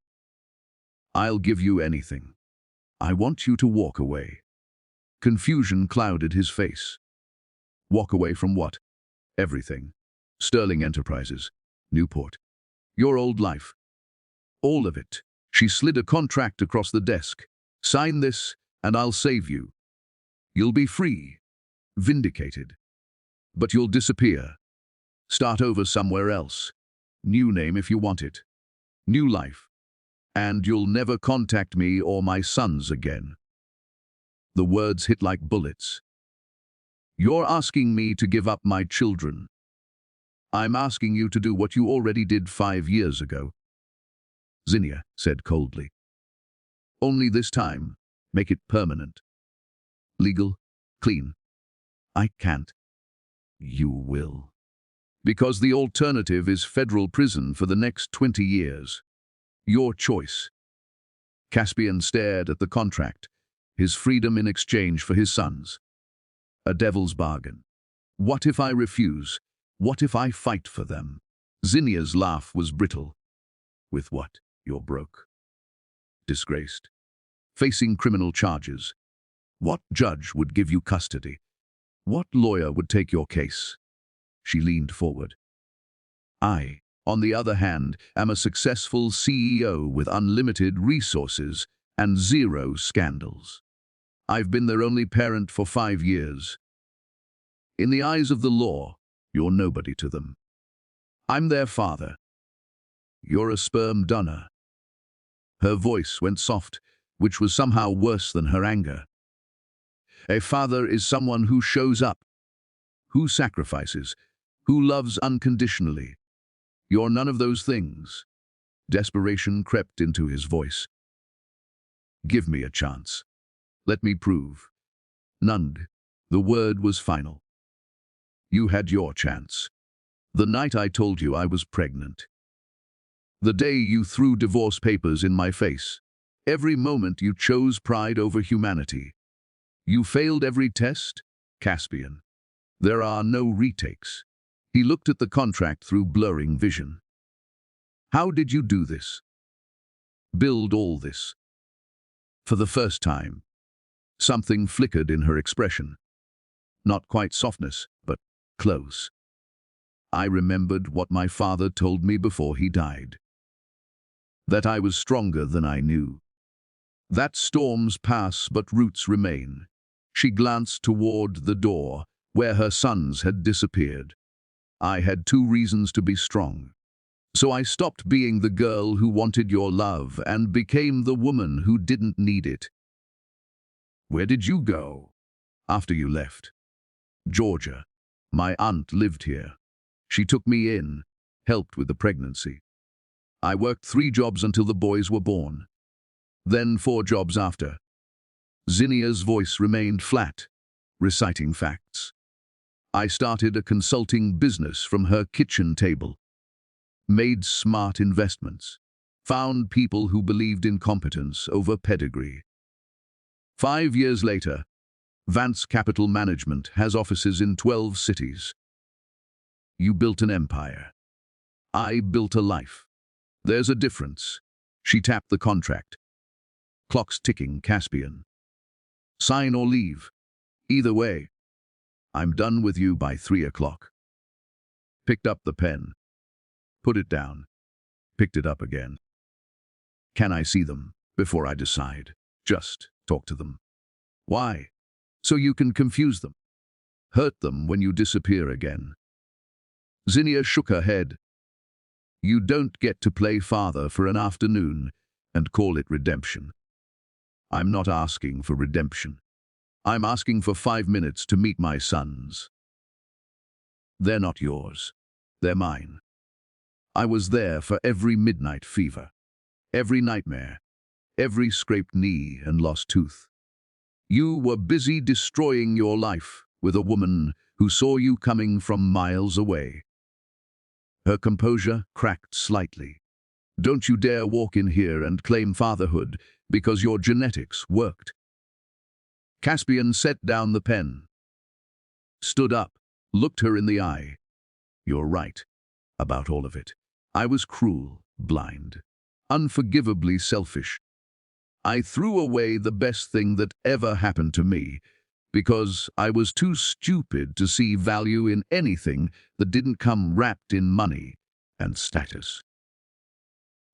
I'll give you anything. I want you to walk away. Confusion clouded his face. Walk away from what? Everything. Sterling Enterprises. Newport. Your old life. All of it. She slid a contract across the desk. Sign this, and I'll save you. You'll be free. Vindicated. But you'll disappear. Start over somewhere else. New name if you want it. New life. And you'll never contact me or my sons again. The words hit like bullets. You're asking me to give up my children. I'm asking you to do what you already did 5 years ago. Zinnia said coldly. Only this time, make it permanent. Legal, clean. I can't. You will. Because the alternative is federal prison for the next 20 years. Your choice. Caspian stared at the contract, his freedom in exchange for his sons. A devil's bargain. What if I refuse? What if I fight for them? Zinnia's laugh was brittle. With what? You're broke. Disgraced. Facing criminal charges. What judge would give you custody? What lawyer would take your case? She leaned forward. I, on the other hand, am a successful CEO with unlimited resources and 0 scandals. I've been their only parent for 5 years. In the eyes of the law, you're nobody to them. I'm their father. You're a sperm donor. Her voice went soft, which was somehow worse than her anger. A father is someone who shows up, who sacrifices, who loves unconditionally. You're none of those things. Desperation crept into his voice. Give me a chance. Let me prove. None. The word was final. You had your chance. The night I told you I was pregnant. The day you threw divorce papers in my face. Every moment you chose pride over humanity. You failed every test, Caspian. There are no retakes. He looked at the contract through blurring vision. How did you do this? Build all this? For the first time, something flickered in her expression. Not quite softness, but close. I remembered what my father told me before he died. That I was stronger than I knew. That storms pass but roots remain. She glanced toward the door, where her sons had disappeared. I had 2 reasons to be strong. So I stopped being the girl who wanted your love and became the woman who didn't need it. Where did you go after you left? Georgia. My aunt lived here. She took me in, helped with the pregnancy. I worked 3 jobs until the boys were born. Then 4 jobs after. Zinnia's voice remained flat, reciting facts. I started a consulting business from her kitchen table. Made smart investments. Found people who believed in competence over pedigree. 5 years later, Vance Capital Management has offices in 12 cities. You built an empire. I built a life. There's a difference. She tapped the contract. Clock's ticking, Caspian. Sign or leave. Either way, I'm done with you by 3 o'clock. Picked up the pen. Put it down. Picked it up again. Can I see them before I decide? Just talk to them. Why? So you can confuse them. Hurt them when you disappear again. Zinnia shook her head. You don't get to play father for an afternoon and call it redemption. I'm not asking for redemption. I'm asking for 5 minutes to meet my sons. They're not yours. They're mine. I was there for every midnight fever, every nightmare, every scraped knee and lost tooth. You were busy destroying your life with a woman who saw you coming from miles away. Her composure cracked slightly. Don't you dare walk in here and claim fatherhood because your genetics worked. Caspian set down the pen, stood up, looked her in the eye. You're right about all of it. I was cruel, blind, unforgivably selfish. I threw away the best thing that ever happened to me because I was too stupid to see value in anything that didn't come wrapped in money and status.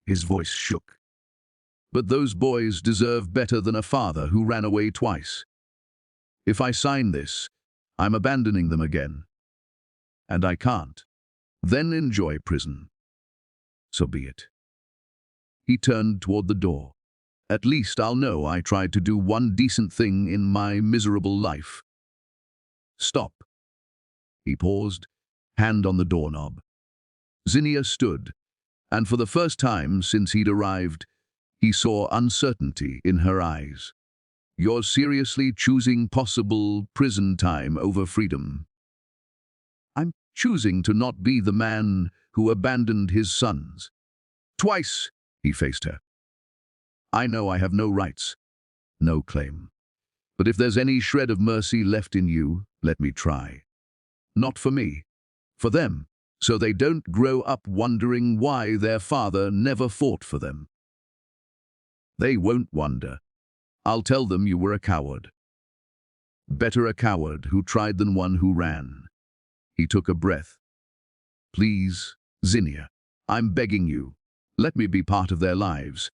His voice shook. But those boys deserve better than a father who ran away twice. If I sign this, I'm abandoning them again. And I can't. Then enjoy prison. So be it. He turned toward the door. At least I'll know I tried to do one decent thing in my miserable life. Stop. He paused, hand on the doorknob. Zinnia stood, and for the first time since he'd arrived, he saw uncertainty in her eyes. You're seriously choosing possible prison time over freedom. I'm choosing to not be the man who abandoned his sons. Twice, he faced her. I know I have no rights, no claim. But if there's any shred of mercy left in you, let me try. Not for me, for them, so they don't grow up wondering why their father never fought for them. They won't wonder. I'll tell them you were a coward. Better a coward who tried than one who ran. He took a breath. Please, Zinnia, I'm begging you, let me be part of their lives.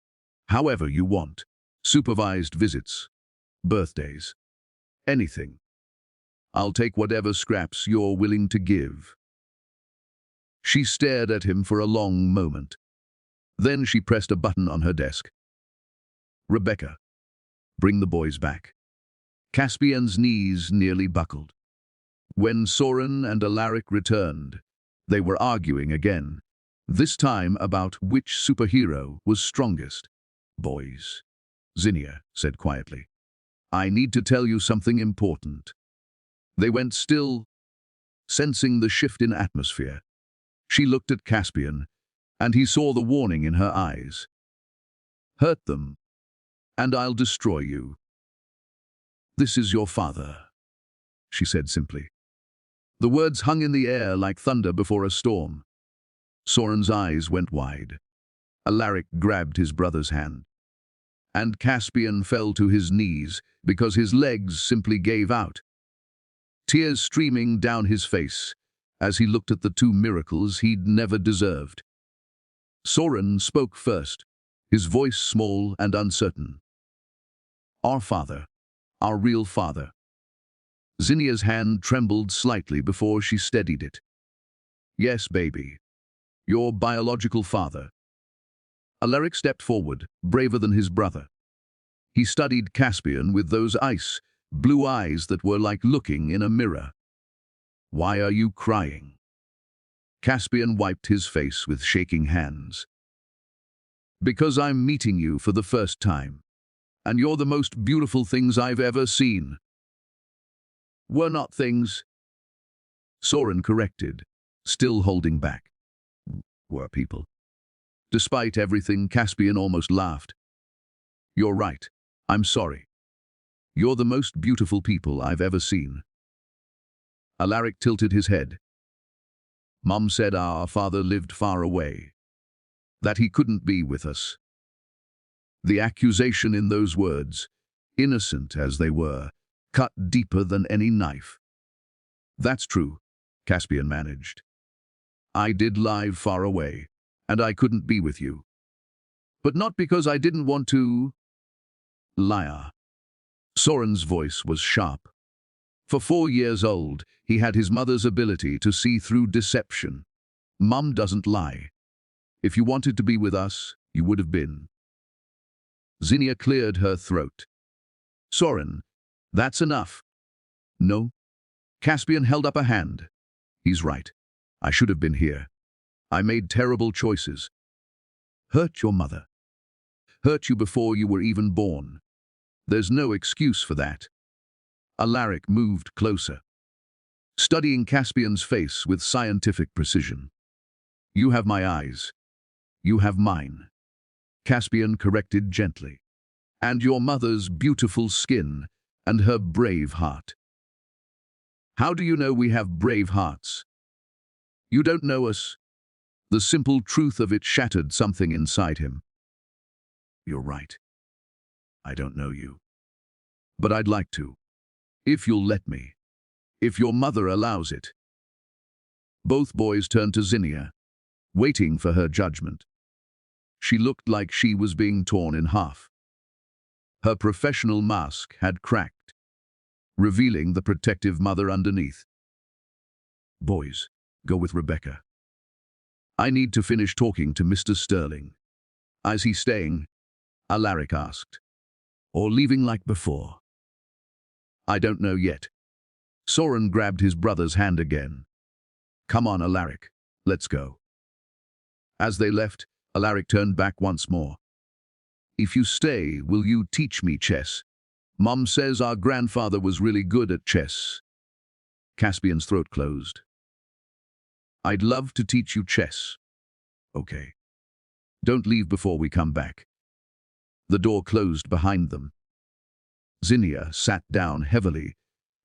However you want. Supervised visits, birthdays, anything. I'll take whatever scraps you're willing to give. She stared at him for a long moment. Then she pressed a button on her desk. Rebecca, bring the boys back. Caspian's knees nearly buckled. When Soren and Alaric returned, they were arguing again. This time about which superhero was strongest. Boys, Zinnia said quietly. I need to tell you something important. They went still, sensing the shift in atmosphere. She looked at Caspian, and he saw the warning in her eyes. Hurt them, and I'll destroy you. This is your father, she said simply. The words hung in the air like thunder before a storm. Soren's eyes went wide. Alaric grabbed his brother's hand. And Caspian fell to his knees because his legs simply gave out. Tears streaming down his face as he looked at the two miracles he'd never deserved. Soren spoke first, his voice small and uncertain. Our father, our real father. Zinnia's hand trembled slightly before she steadied it. Yes, baby. Your biological father. Alaric stepped forward, braver than his brother. He studied Caspian with those blue eyes that were like looking in a mirror. Why are you crying? Caspian wiped his face with shaking hands. Because I'm meeting you for the first time, and you're the most beautiful things I've ever seen. We're not things, Soren corrected, still holding back. Were people. Despite everything, Caspian almost laughed. You're right. I'm sorry. You're the most beautiful people I've ever seen. Alaric tilted his head. Mum said our father lived far away, that he couldn't be with us. The accusation in those words, innocent as they were, cut deeper than any knife. That's true, Caspian managed. I did live far away, and I couldn't be with you. But not because I didn't want to. Liar. Soren's voice was sharp. For 4 years old, he had his mother's ability to see through deception. Mum doesn't lie. If you wanted to be with us, you would have been. Zinnia cleared her throat. Soren, that's enough. No. Caspian held up a hand. He's right. I should have been here. I made terrible choices. Hurt your mother. Hurt you before you were even born. There's no excuse for that. Alaric moved closer, studying Caspian's face with scientific precision. You have my eyes. You have mine. Caspian corrected gently. And your mother's beautiful skin and her brave heart. How do you know we have brave hearts? You don't know us. The simple truth of it shattered something inside him. You're right. I don't know you. But I'd like to. If you'll let me. If your mother allows it. Both boys turned to Zinnia, waiting for her judgment. She looked like she was being torn in half. Her professional mask had cracked, revealing the protective mother underneath. Boys, go with Rebecca. I need to finish talking to Mr. Sterling. Is he staying? Alaric asked. Or leaving like before? I don't know yet. Soren grabbed his brother's hand again. Come on, Alaric. Let's go. As they left, Alaric turned back once more. If you stay, will you teach me chess? Mum says our grandfather was really good at chess. Caspian's throat closed. I'd love to teach you chess. Okay. Don't leave before we come back. The door closed behind them. Zinnia sat down heavily,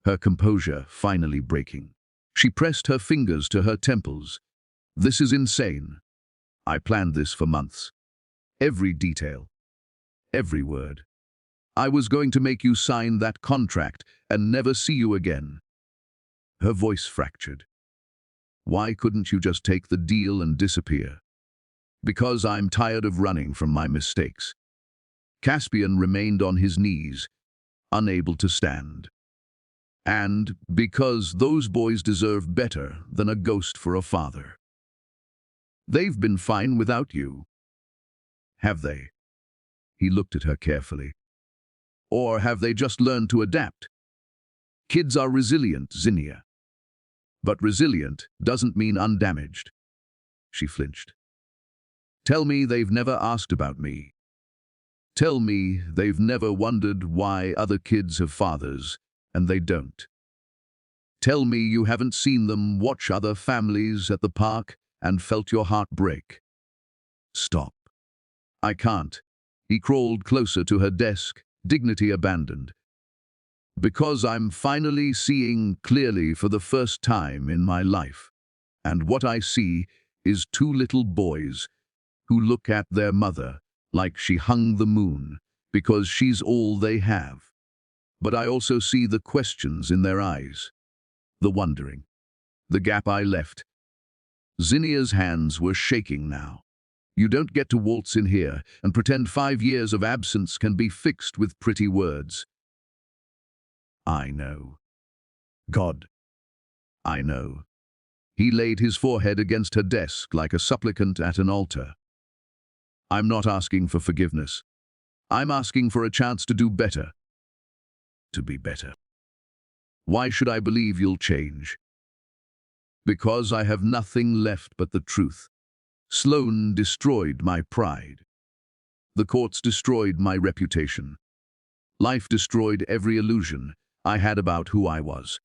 her composure finally breaking. She pressed her fingers to her temples. This is insane. I planned this for months. Every detail. Every word. I was going to make you sign that contract and never see you again. Her voice fractured. Why couldn't you just take the deal and disappear? Because I'm tired of running from my mistakes. Caspian remained on his knees, unable to stand. And because those boys deserve better than a ghost for a father. They've been fine without you. Have they? He looked at her carefully. Or have they just learned to adapt? Kids are resilient, Zinnia. But resilient doesn't mean undamaged. She flinched. Tell me they've never asked about me. Tell me they've never wondered why other kids have fathers and they don't. Tell me you haven't seen them watch other families at the park and felt your heart break. Stop. I can't. He crawled closer to her desk, dignity abandoned. Because I'm finally seeing clearly for the first time in my life. And what I see is two little boys who look at their mother like she hung the moon because she's all they have. But I also see the questions in their eyes, the wondering, the gap I left. Zinnia's hands were shaking now. You don't get to waltz in here and pretend 5 years of absence can be fixed with pretty words. I know. God, I know. He laid his forehead against her desk like a supplicant at an altar. I'm not asking for forgiveness. I'm asking for a chance to do better. To be better. Why should I believe you'll change? Because I have nothing left but the truth. Sloan destroyed my pride. The courts destroyed my reputation. Life destroyed every illusion I had about who I was.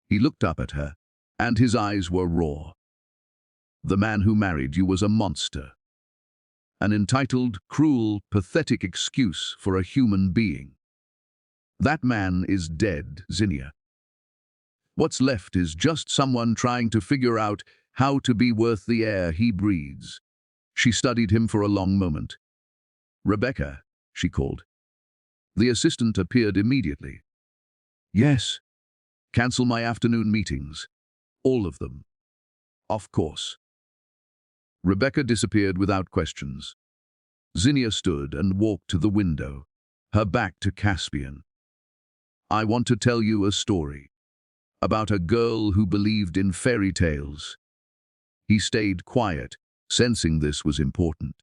He looked up at her, and his eyes were raw. The man who married you was a monster. An entitled, cruel, pathetic excuse for a human being. That man is dead, Zinnia. What's left is just someone trying to figure out how to be worth the air he breathes. She studied him for a long moment. Rebecca, she called. The assistant appeared immediately. Yes. Cancel my afternoon meetings. All of them. Of course. Rebecca disappeared without questions. Zinnia stood and walked to the window, her back to Caspian. I want to tell you a story about a girl who believed in fairy tales. He stayed quiet, sensing this was important.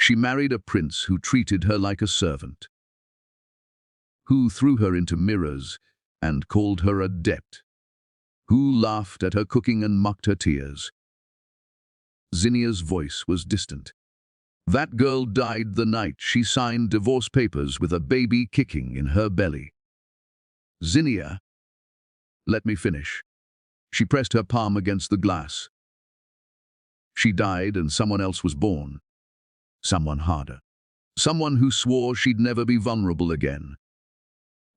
She married a prince who treated her like a servant, who threw her into mirrors and called her a debt, who laughed at her cooking and mocked her tears. Zinnia's voice was distant. That girl died the night she signed divorce papers with a baby kicking in her belly. Zinnia, let me finish. She pressed her palm against the glass. She died and someone else was born. Someone harder. Someone who swore she'd never be vulnerable again.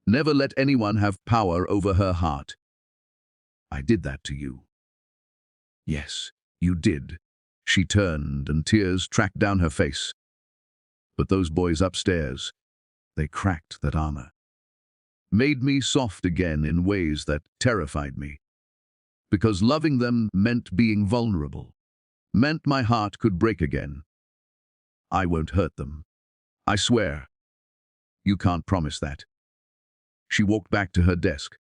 Never let anyone have power over her heart. I did that to you. Yes, you did. She turned and tears tracked down her face. But those boys upstairs, they cracked that armor. Made me soft again in ways that terrified me. Because loving them meant being vulnerable. Meant my heart could break again. I won't hurt them. I swear. You can't promise that. She walked back to her desk.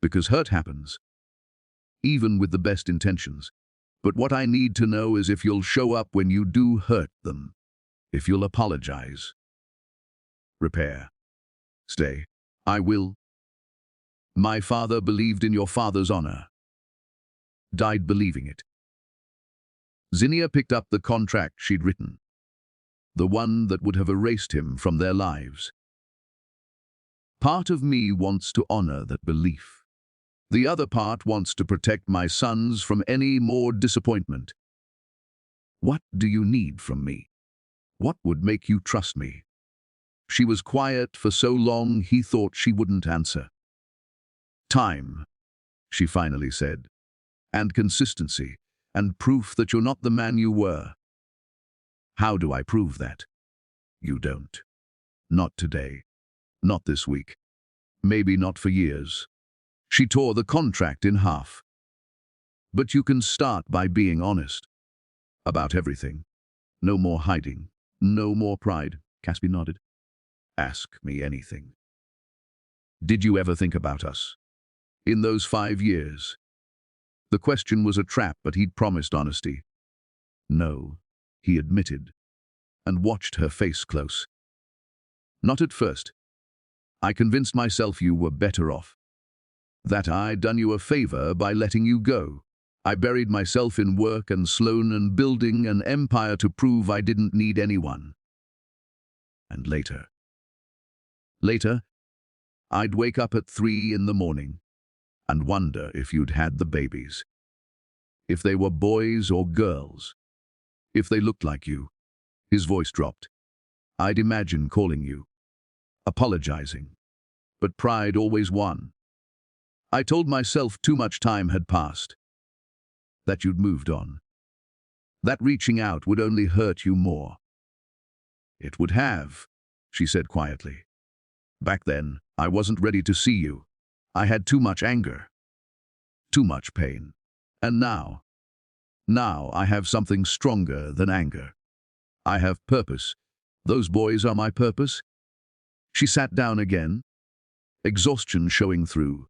Because hurt happens. Even with the best intentions. But what I need to know is if you'll show up when you do hurt them. If you'll apologize. Repair. Stay. I will. My father believed in your father's honor. Died believing it. Zinnia picked up the contract she'd written. The one that would have erased him from their lives. Part of me wants to honor that belief. The other part wants to protect my sons from any more disappointment. What do you need from me? What would make you trust me? She was quiet for so long he thought she wouldn't answer. Time, she finally said, and consistency, and proof that you're not the man you were. How do I prove that? You don't. Not today. Not this week. Maybe not for years. She tore the contract in half. But you can start by being honest. About everything. No more hiding. No more pride. Caspian nodded. Ask me anything. Did you ever think about us? In those 5 years? The question was a trap, but he'd promised honesty. No, he admitted, and watched her face close. Not at first. I convinced myself you were better off. That I'd done you a favor by letting you go. I buried myself in work and Sloan and building an empire to prove I didn't need anyone. And later, I'd wake up at 3 in the morning and wonder if you'd had the babies. If they were boys or girls. If they looked like you. His voice dropped. I'd imagine calling you, apologizing. But pride always won. I told myself too much time had passed. That you'd moved on. That reaching out would only hurt you more. It would have, she said quietly. Back then, I wasn't ready to see you. I had too much anger. Too much pain. And now I have something stronger than anger. I have purpose. Those boys are my purpose. She sat down again, exhaustion showing through.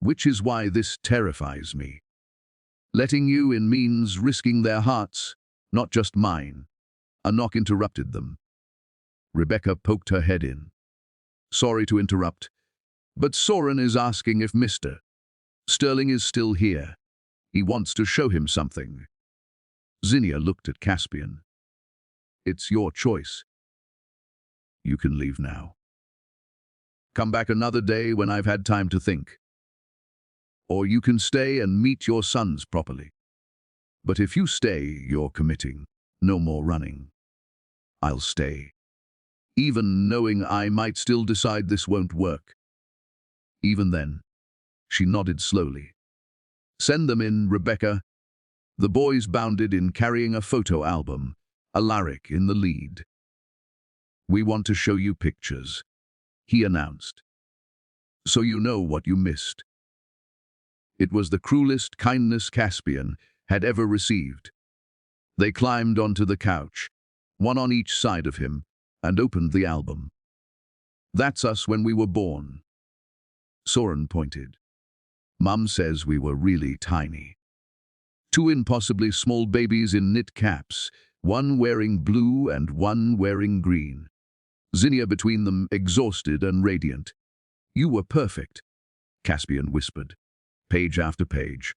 Which is why this terrifies me. Letting you in means risking their hearts, not just mine. A knock interrupted them. Rebecca poked her head in. Sorry to interrupt, but Soren is asking if Mr. Sterling is still here. He wants to show him something. Zinnia looked at Caspian. It's your choice. You can leave now. Come back another day when I've had time to think. Or you can stay and meet your sons properly. But if you stay, you're committing. No more running. I'll stay. Even knowing I might still decide this won't work. Even then, she nodded slowly. Send them in, Rebecca. The boys bounded in carrying a photo album, Alaric in the lead. We want to show you pictures, he announced. So you know what you missed. It was the cruelest kindness Caspian had ever received. They climbed onto the couch, one on each side of him, and opened the album. That's us when we were born. Soren pointed. Mum says we were really tiny. 2 impossibly small babies in knit caps, one wearing blue and one wearing green. Zinnia between them, exhausted and radiant. You were perfect, Caspian whispered, page after page.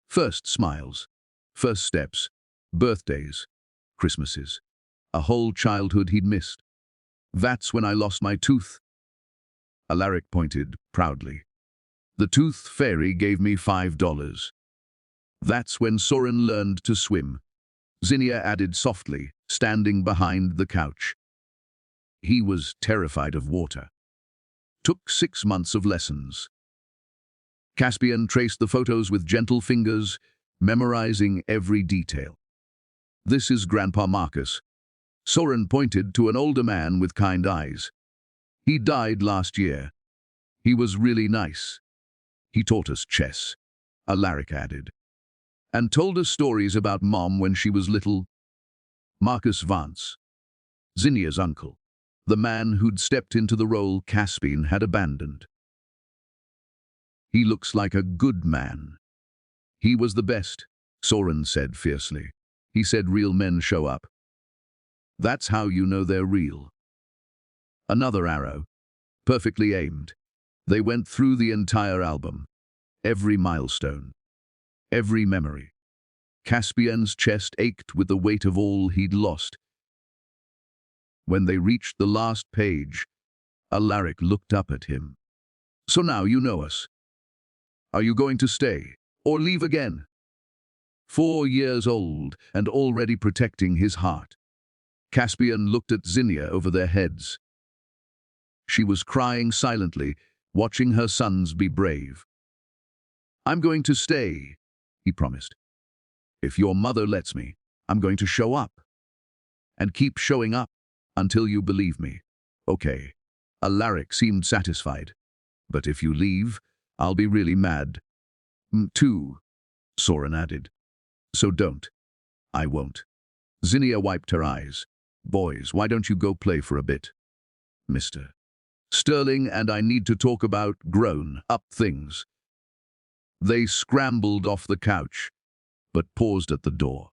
First smiles, first steps, birthdays, Christmases. A whole childhood he'd missed. That's when I lost my tooth. Alaric pointed proudly. The tooth fairy gave me $5. That's when Soren learned to swim. Zinnia added softly, standing behind the couch. He was terrified of water. Took 6 months of lessons. Caspian traced the photos with gentle fingers, memorizing every detail. This is Grandpa Marcus. Soren pointed to an older man with kind eyes. He died last year. He was really nice. He taught us chess, Alaric added, and told us stories about Mom when she was little. Marcus Vance, Zinnia's uncle, the man who'd stepped into the role Caspian had abandoned. He looks like a good man. He was the best, Soren said fiercely. He said real men show up. That's how you know they're real. Another arrow, perfectly aimed. They went through the entire album, every milestone, every memory. Caspian's chest ached with the weight of all he'd lost. When they reached the last page, Alaric looked up at him. So now you know us. Are you going to stay, or leave again? 4 years old and already protecting his heart. Caspian looked at Zinnia over their heads. She was crying silently, watching her sons be brave. I'm going to stay, he promised. If your mother lets me, I'm going to show up. And keep showing up until you believe me. Okay. Alaric seemed satisfied. But if you leave, I'll be really mad. Too, Soren added. So don't. I won't. Zinnia wiped her eyes. Boys, why don't you go play for a bit? Mr. Sterling and I need to talk about grown-up things. They scrambled off the couch, but paused at the door.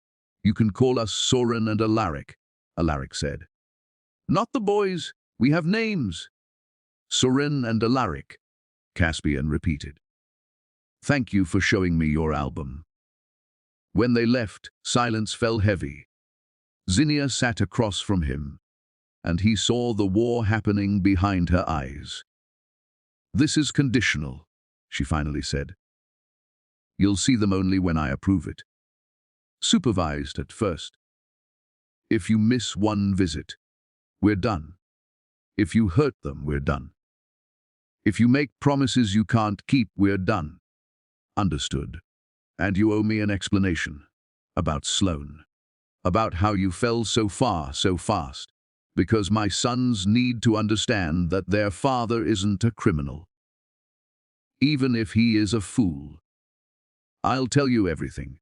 You can call us Soren and Alaric, Alaric said. Not the boys. We have names. Soren and Alaric, Caspian repeated. Thank you for showing me your album." When they left, silence fell heavy. Zinnia sat across from him, and he saw the war happening behind her eyes. "This is conditional," she finally said. "You'll see them only when I approve it. Supervised at first. If you miss one visit, we're done. If you hurt them, we're done. If you make promises you can't keep, we're done. Understood. And you owe me an explanation. About Sloan. About how you fell so far so fast. Because my sons need to understand that their father isn't a criminal. Even if he is a fool. I'll tell you everything."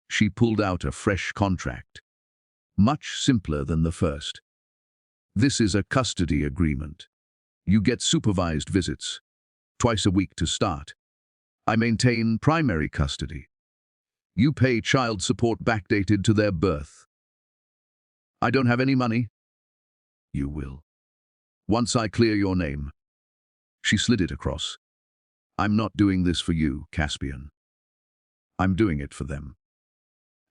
She pulled out a fresh contract. Much simpler than the first. "This is a custody agreement. You get supervised visits, twice a week to start. I maintain primary custody. You pay child support backdated to their birth. I don't have any money. You will. Once I clear your name." She slid it across. "I'm not doing this for you, Caspian. I'm doing it for them.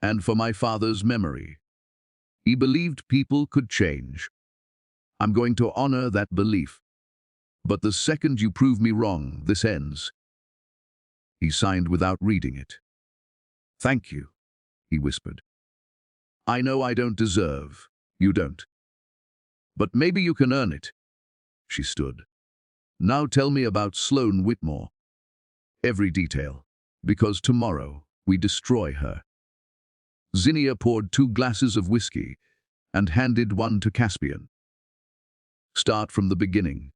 And for my father's memory. He believed people could change. I'm going to honor that belief. But the second you prove me wrong, this ends." He signed without reading it. "Thank you," he whispered. "I know I don't deserve. You don't. But maybe you can earn it." She stood. "Now tell me about Sloan Whitmore. Every detail. Because tomorrow we destroy her." Zinnia poured 2 glasses of whiskey and handed one to Caspian. "Start from the beginning.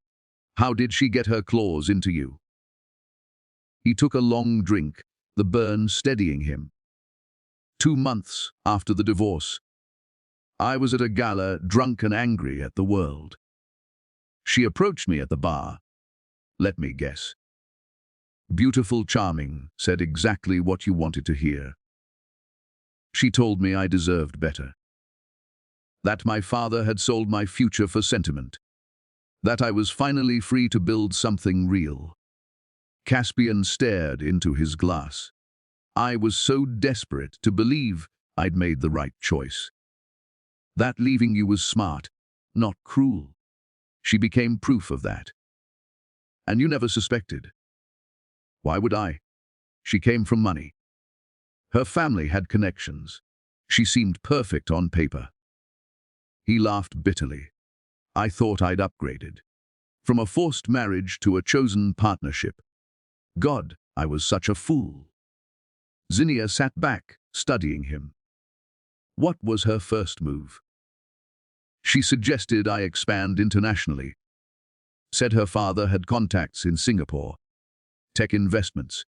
How did she get her claws into you?" He took a long drink, the burn steadying him. 2 months after the divorce. I was at a gala, drunk and angry at the world. She approached me at the bar. Let me guess. Beautiful, charming, said exactly what you wanted to hear. She told me I deserved better. That my father had sold my future for sentiment. That I was finally free to build something real. Caspian stared into his glass. I was so desperate to believe I'd made the right choice. That leaving you was smart, not cruel. She became proof of that. And you never suspected. Why would I? She came from money. Her family had connections. She seemed perfect on paper. He laughed bitterly. I thought I'd upgraded. From a forced marriage to a chosen partnership. God, I was such a fool. Zinnia sat back, studying him. What was her first move? She suggested I expand internationally. Said her father had contacts in Singapore. Tech investments.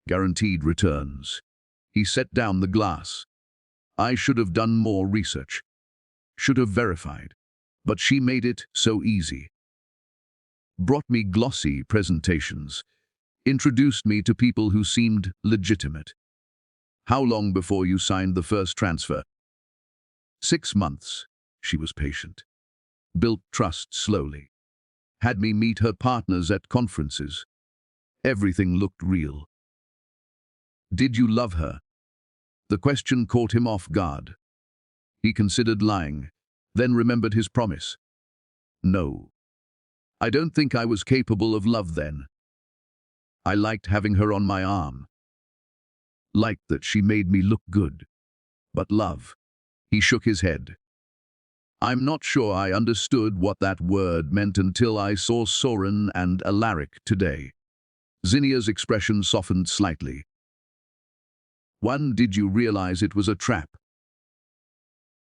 Guaranteed returns. He set down the glass. I should have done more research. Should have verified. But she made it so easy. Brought me glossy presentations. Introduced me to people who seemed legitimate. How long before you signed the first transfer? 6 months. She was patient. Built trust slowly. Had me meet her partners at conferences. Everything looked real. Did you love her? The question caught him off guard. He considered lying, then remembered his promise. No. I don't think I was capable of love then. I liked having her on my arm. Liked that she made me look good. But love. He shook his head. I'm not sure I understood what that word meant until I saw Soren and Alaric today. Zinnia's expression softened slightly. When did you realize it was a trap?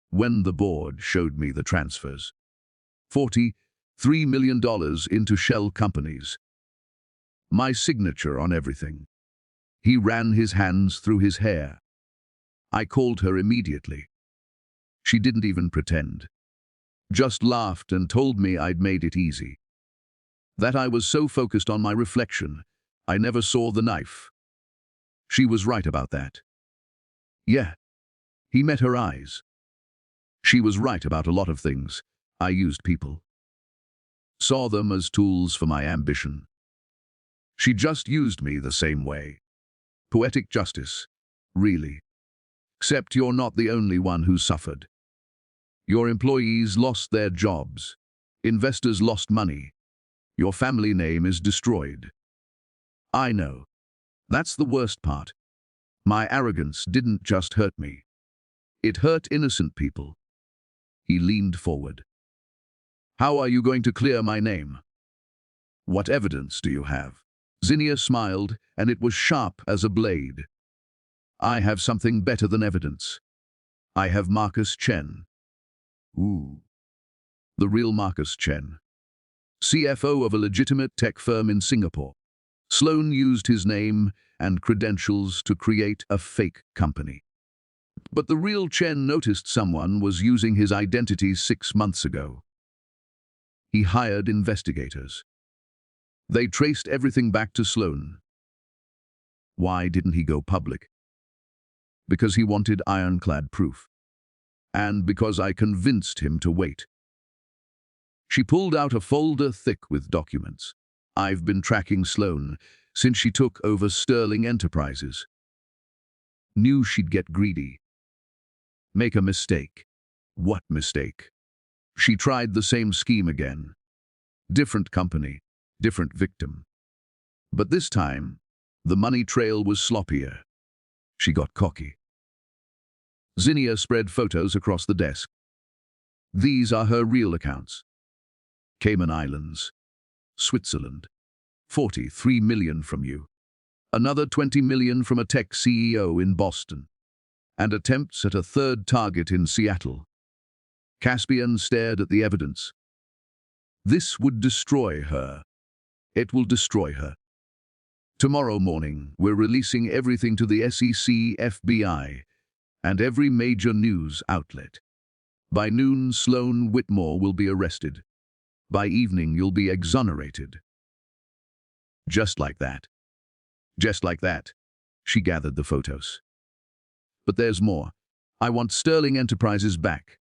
When the board showed me the transfers. $43 million into shell companies. My signature on everything. He ran his hands through his hair. I called her immediately. She didn't even pretend. Just laughed and told me I'd made it easy. That I was so focused on my reflection, I never saw the knife. She was right about that. Yeah. He met her eyes. She was right about a lot of things. I used people. Saw them as tools for my ambition. She just used me the same way. Poetic justice, really. Except you're not the only one who suffered. Your employees lost their jobs. Investors lost money. Your family name is destroyed. I know. That's the worst part. My arrogance didn't just hurt me. It hurt innocent people. He leaned forward. How are you going to clear my name? What evidence do you have? Zinnia smiled, and it was sharp as a blade. I have something better than evidence. I have Marcus Chen. Ooh. The real Marcus Chen. CFO of a legitimate tech firm in Singapore. Sloan used his name and credentials to create a fake company. But the real Chen noticed someone was using his identity 6 months ago. He hired investigators. They traced everything back to Sloan. Why didn't he go public? Because he wanted ironclad proof. And because I convinced him to wait. She pulled out a folder thick with documents. I've been tracking Sloan since she took over Sterling Enterprises. Knew she'd get greedy. Make a mistake. What mistake? She tried the same scheme again. Different company, different victim. But this time, the money trail was sloppier. She got cocky. Zinnia spread photos across the desk. These are her real accounts. Cayman Islands, Switzerland. 43 million from you. Another 20 million from a tech CEO in Boston. And attempts at a third target in Seattle. Caspian stared at the evidence. This would destroy her. It will destroy her. Tomorrow morning, we're releasing everything to the SEC, FBI, and every major news outlet. By noon, Sloan Whitmore will be arrested. By evening, you'll be exonerated. Just like that. Just like that. She gathered the photos. But there's more. I want Sterling Enterprises back.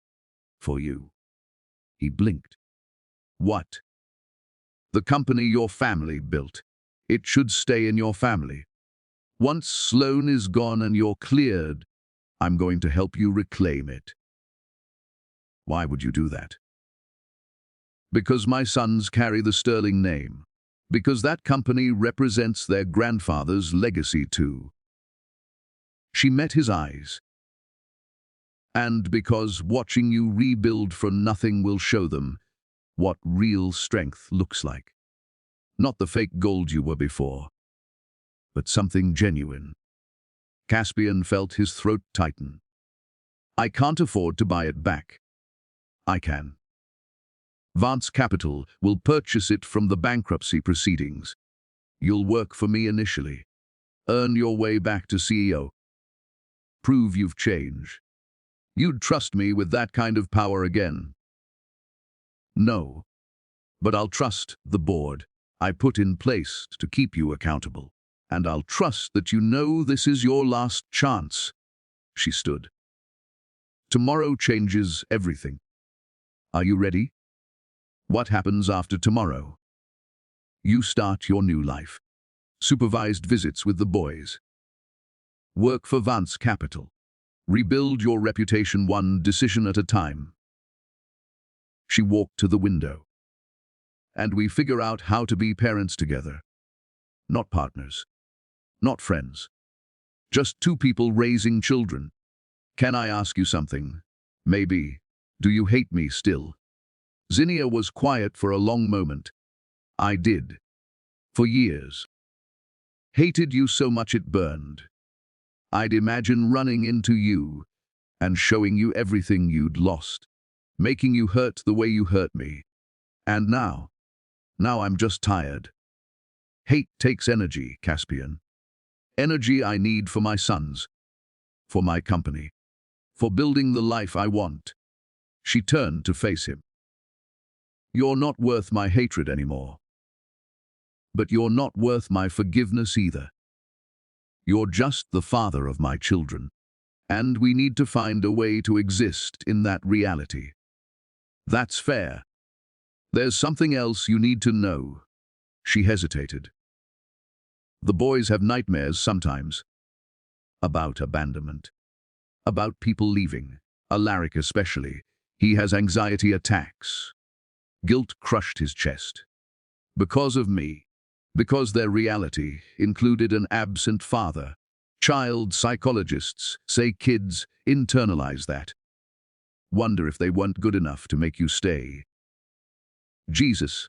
For you. He blinked. What? The company your family built. It should stay in your family. Once Sloan is gone and you're cleared, I'm going to help you reclaim it. Why would you do that? Because my sons carry the Sterling name. Because that company represents their grandfather's legacy too. She met his eyes. And because watching you rebuild from nothing will show them what real strength looks like. Not the fake gold you were before, but something genuine. Caspian felt his throat tighten. I can't afford to buy it back. I can. Vance Capital will purchase it from the bankruptcy proceedings. You'll work for me initially. Earn your way back to CEO. Prove you've changed. You'd trust me with that kind of power again. No. But I'll trust the board I put in place to keep you accountable. And I'll trust that you know this is your last chance. She stood. Tomorrow changes everything. Are you ready? What happens after tomorrow? You start your new life. Supervised visits with the boys. Work for Vance Capital. Rebuild your reputation one decision at a time. She walked to the window. And we figure out how to be parents together. Not partners. Not friends. Just two people raising children. Can I ask you something? Maybe. Do you hate me still? Zinnia was quiet for a long moment. I did. For years. Hated you so much it burned. I'd imagine running into you and showing you everything you'd lost, making you hurt the way you hurt me. And now I'm just tired. Hate takes energy, Caspian. Energy I need for my sons, for my company, for building the life I want. She turned to face him. You're not worth my hatred anymore. But you're not worth my forgiveness either. You're just the father of my children, and we need to find a way to exist in that reality. That's fair. There's something else you need to know. She hesitated. The boys have nightmares sometimes. About abandonment. About people leaving. Alaric especially. He has anxiety attacks. Guilt crushed his chest. Because of me. Because their reality included an absent father. Child psychologists say kids internalize that. Wonder if they weren't good enough to make you stay. Jesus.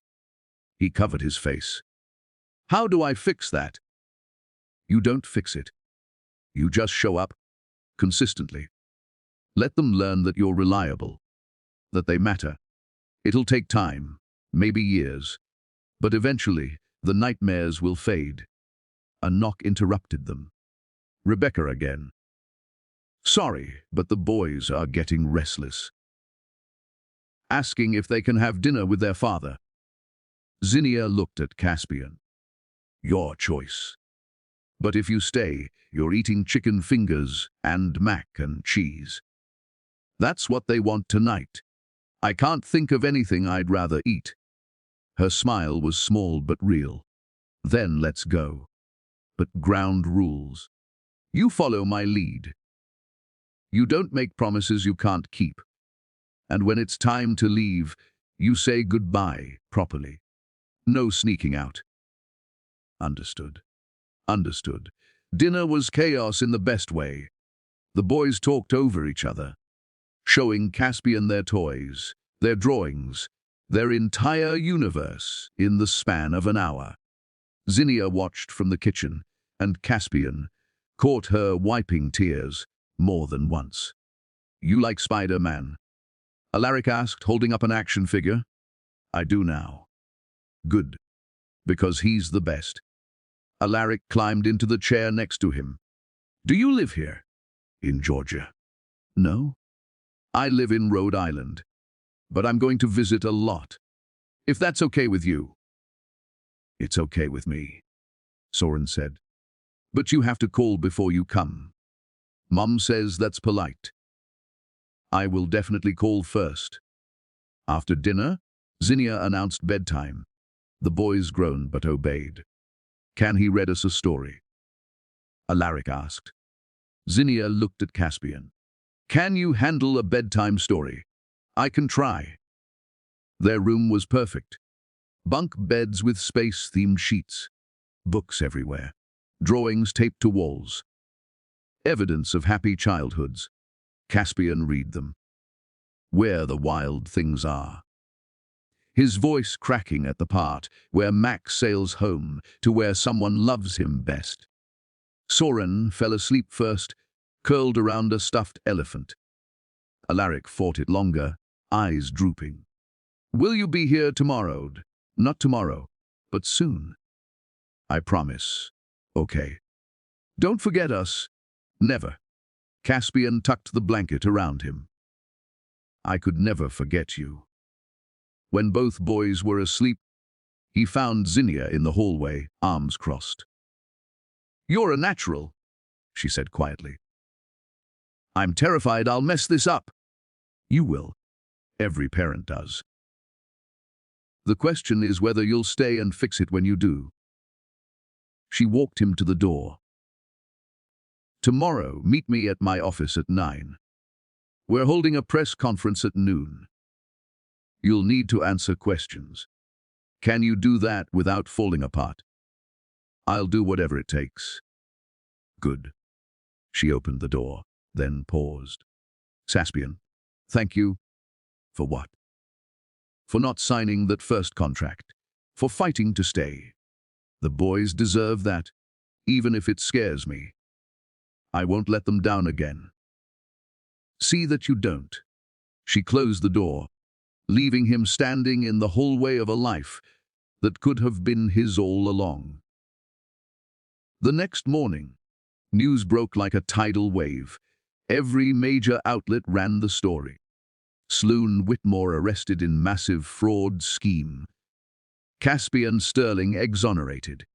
He covered his face. How do I fix that? You don't fix it. You just show up, consistently. Let them learn that you're reliable, that they matter. It'll take time, maybe years, but eventually the nightmares will fade. A knock interrupted them. Rebecca again. Sorry, but the boys are getting restless. Asking if they can have dinner with their father. Zinnia looked at Caspian. Your choice. But if you stay, you're eating chicken fingers and mac and cheese. That's what they want tonight. I can't think of anything I'd rather eat. Her smile was small but real. Then let's go. But ground rules. You follow my lead. You don't make promises you can't keep. And when it's time to leave, you say goodbye properly. No sneaking out. Understood. Understood. Dinner was chaos in the best way. The boys talked over each other, showing Caspian their toys, their drawings, their entire universe in the span of an hour. Zinnia watched from the kitchen, and Caspian caught her wiping tears more than once. You like Spider-Man? Alaric asked, holding up an action figure. I do now. Good, because he's the best. Alaric climbed into the chair next to him. Do you live here? In Georgia. No? I live in Rhode Island, but I'm going to visit a lot. If that's okay with you. It's okay with me, Soren said. But you have to call before you come. Mom says that's polite. I will definitely call first. After dinner, Zinnia announced bedtime. The boys groaned but obeyed. Can he read us a story? Alaric asked. Zinnia looked at Caspian. Can you handle a bedtime story? I can try. Their room was perfect. Bunk beds with space-themed sheets. Books everywhere. Drawings taped to walls. Evidence of happy childhoods. Caspian read them. Where the wild things are. His voice cracking at the part where Max sails home to where someone loves him best. Soren fell asleep first, curled around a stuffed elephant. Alaric fought it longer, eyes drooping. Will you be here tomorrow? Not tomorrow, but soon. I promise. Okay. Don't forget us. Never. Caspian tucked the blanket around him. I could never forget you. When both boys were asleep, he found Zinnia in the hallway, arms crossed. You're a natural, she said quietly. I'm terrified I'll mess this up. You will. Every parent does. The question is whether you'll stay and fix it when you do. She walked him to the door. Tomorrow, meet me at my office at 9. We're holding a press conference at noon. You'll need to answer questions. Can you do that without falling apart? I'll do whatever it takes. Good. She opened the door, then paused. Caspian, thank you. For what? For not signing that first contract. For fighting to stay. The boys deserve that, even if it scares me. I won't let them down again. See that you don't. She closed the door, leaving him standing in the hallway of a life that could have been his all along. The next morning, news broke like a tidal wave. Every major outlet ran the story. Sloan Whitmore arrested in massive fraud scheme. Caspian Sterling exonerated.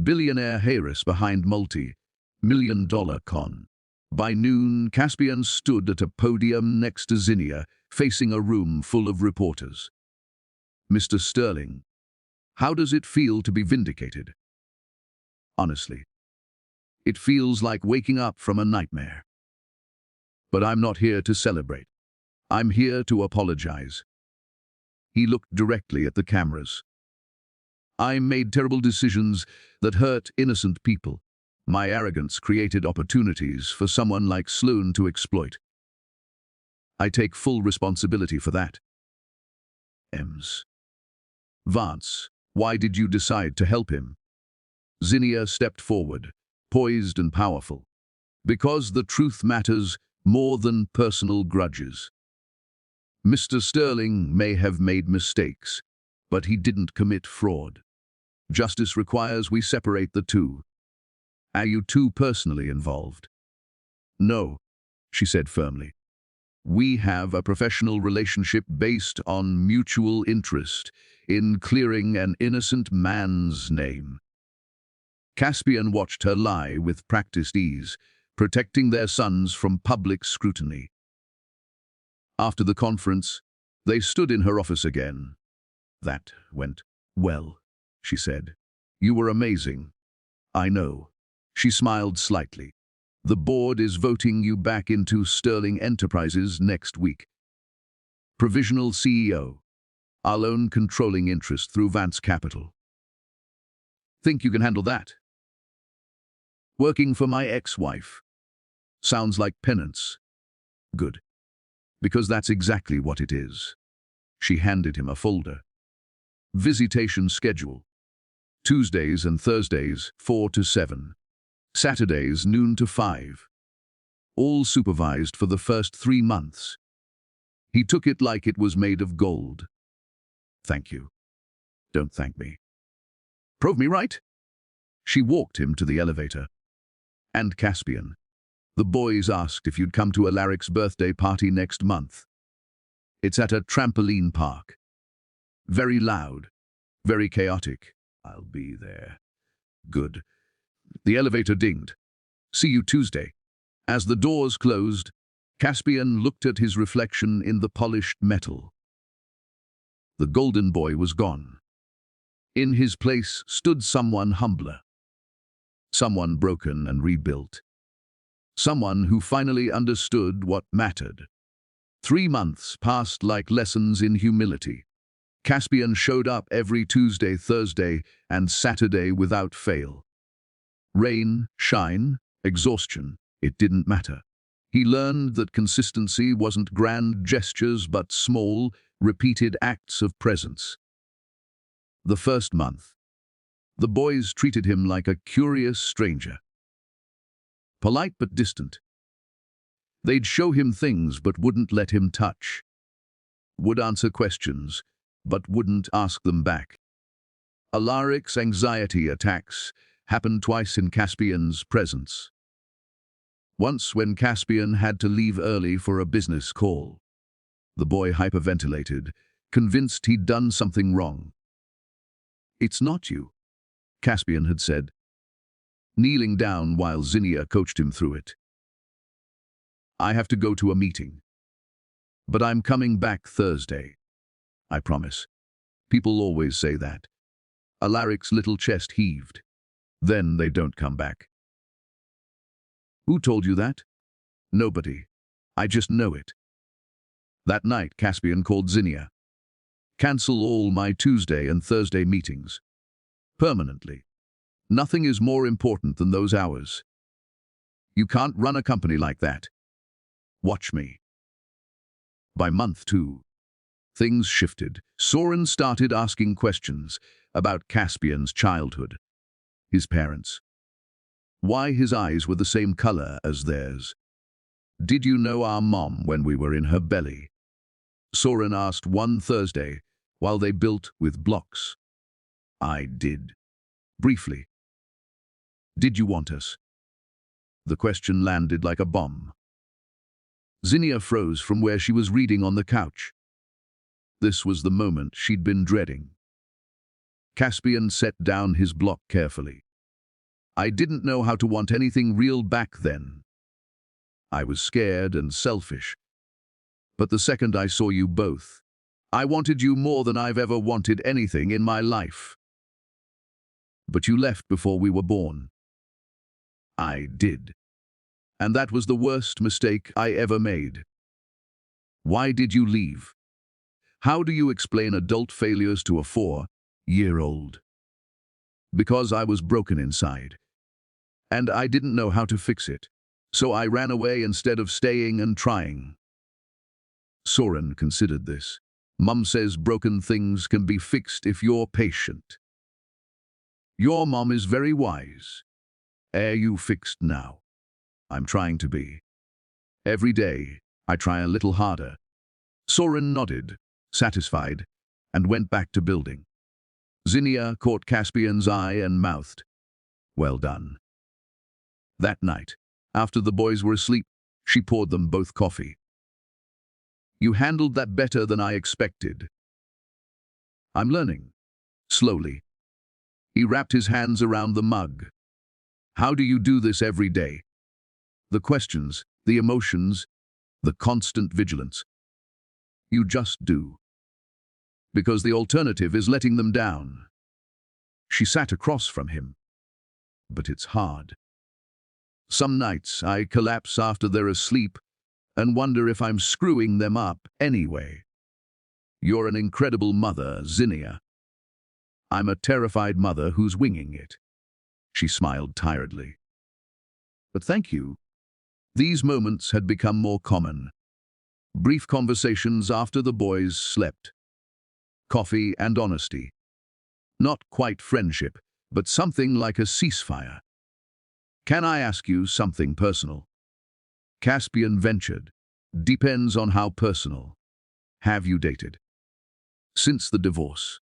Billionaire Harris behind multi-million-dollar con. By noon, Caspian stood at a podium next to Zinnia, facing a room full of reporters. Mr. Sterling, how does it feel to be vindicated? honestly. It feels like waking up from a nightmare. But I'm not here to celebrate. I'm here to apologize. He looked directly at the cameras. I made terrible decisions that hurt innocent people. My arrogance created opportunities for someone like Sloan to exploit. I take full responsibility for that. Ems. Vance, why did you decide to help him? Zinnia stepped forward, poised and powerful. Because the truth matters more than personal grudges. Mr. Sterling may have made mistakes, but he didn't commit fraud. Justice requires we separate the two. Are you two personally involved? No, she said firmly. We have a professional relationship based on mutual interest in clearing an innocent man's name. Caspian watched her lie with practiced ease, protecting their sons from public scrutiny. After the conference, they stood in her office again. That went well, she said. You were amazing. I know. She smiled slightly. The board is voting you back into Sterling Enterprises next week. Provisional CEO. I'll own controlling interest through Vance Capital. Think you can handle that? Working for my ex-wife. Sounds like penance. Good. Because that's exactly what it is. She handed him a folder. Visitation schedule. Tuesdays and Thursdays, 4 to 7. Saturdays, noon to 5. All supervised for the first 3 months. He took it like it was made of gold. Thank you. Don't thank me. Prove me right. She walked him to the elevator. And Caspian. The boys asked if you'd come to Alaric's birthday party next month. It's at a trampoline park. Very loud, very chaotic. I'll be there. Good. The elevator dinged. See you Tuesday. As the doors closed, Caspian looked at his reflection in the polished metal. The golden boy was gone. In his place stood someone humbler. Someone broken and rebuilt. Someone who finally understood what mattered. 3 months passed like lessons in humility. Caspian showed up every Tuesday, Thursday, and Saturday without fail. Rain, shine, exhaustion, it didn't matter. He learned that consistency wasn't grand gestures but small, repeated acts of presence. The first month, the boys treated him like a curious stranger. Polite but distant. They'd show him things but wouldn't let him touch. Would answer questions, but wouldn't ask them back. Alaric's anxiety attacks happened twice in Caspian's presence. Once when Caspian had to leave early for a business call. The boy hyperventilated, convinced he'd done something wrong. It's not you, Caspian had said, kneeling down while Zinnia coached him through it. I have to go to a meeting. But I'm coming back Thursday. I promise. People always say that. Alaric's little chest heaved. Then they don't come back. Who told you that? Nobody. I just know it. That night, Caspian called Zinnia. Cancel all my Tuesday and Thursday meetings. Permanently. Nothing is more important than those hours. You can't run a company like that. Watch me. By month 2, things shifted. Soren started asking questions about Caspian's childhood, his parents. Why his eyes were the same color as theirs. Did you know our mom when we were in her belly? Soren asked one Thursday while they built with blocks. I did. Briefly. Did you want us? The question landed like a bomb. Zinnia froze from where she was reading on the couch. This was the moment she'd been dreading. Caspian set down his block carefully. I didn't know how to want anything real back then. I was scared and selfish. But the second I saw you both, I wanted you more than I've ever wanted anything in my life. But you left before we were born. I did. And that was the worst mistake I ever made. Why did you leave? How do you explain adult failures to a 4-year-old? Because I was broken inside. And I didn't know how to fix it. So I ran away instead of staying and trying. Soren considered this. Mum says broken things can be fixed if you're patient. Your mom is very wise. Are you fixed now? I'm trying to be. Every day, I try a little harder. Soren nodded, satisfied, and went back to building. Zinnia caught Caspian's eye and mouthed, "Well done." That night, after the boys were asleep, she poured them both coffee. "You handled that better than I expected." "I'm learning." Slowly. He wrapped his hands around the mug. "How do you do this every day?" The questions, the emotions, the constant vigilance. "You just do. Because the alternative is letting them down." She sat across from him. "But it's hard. Some nights I collapse after they're asleep and wonder if I'm screwing them up anyway." "You're an incredible mother, Zinnia." "I'm a terrified mother who's winging it." She smiled tiredly. "But thank you." These moments had become more common. Brief conversations after the boys slept. Coffee and honesty. Not quite friendship, but something like a ceasefire. "Can I ask you something personal?" Caspian ventured. "Depends on how personal." "Have you dated?" "Since the divorce."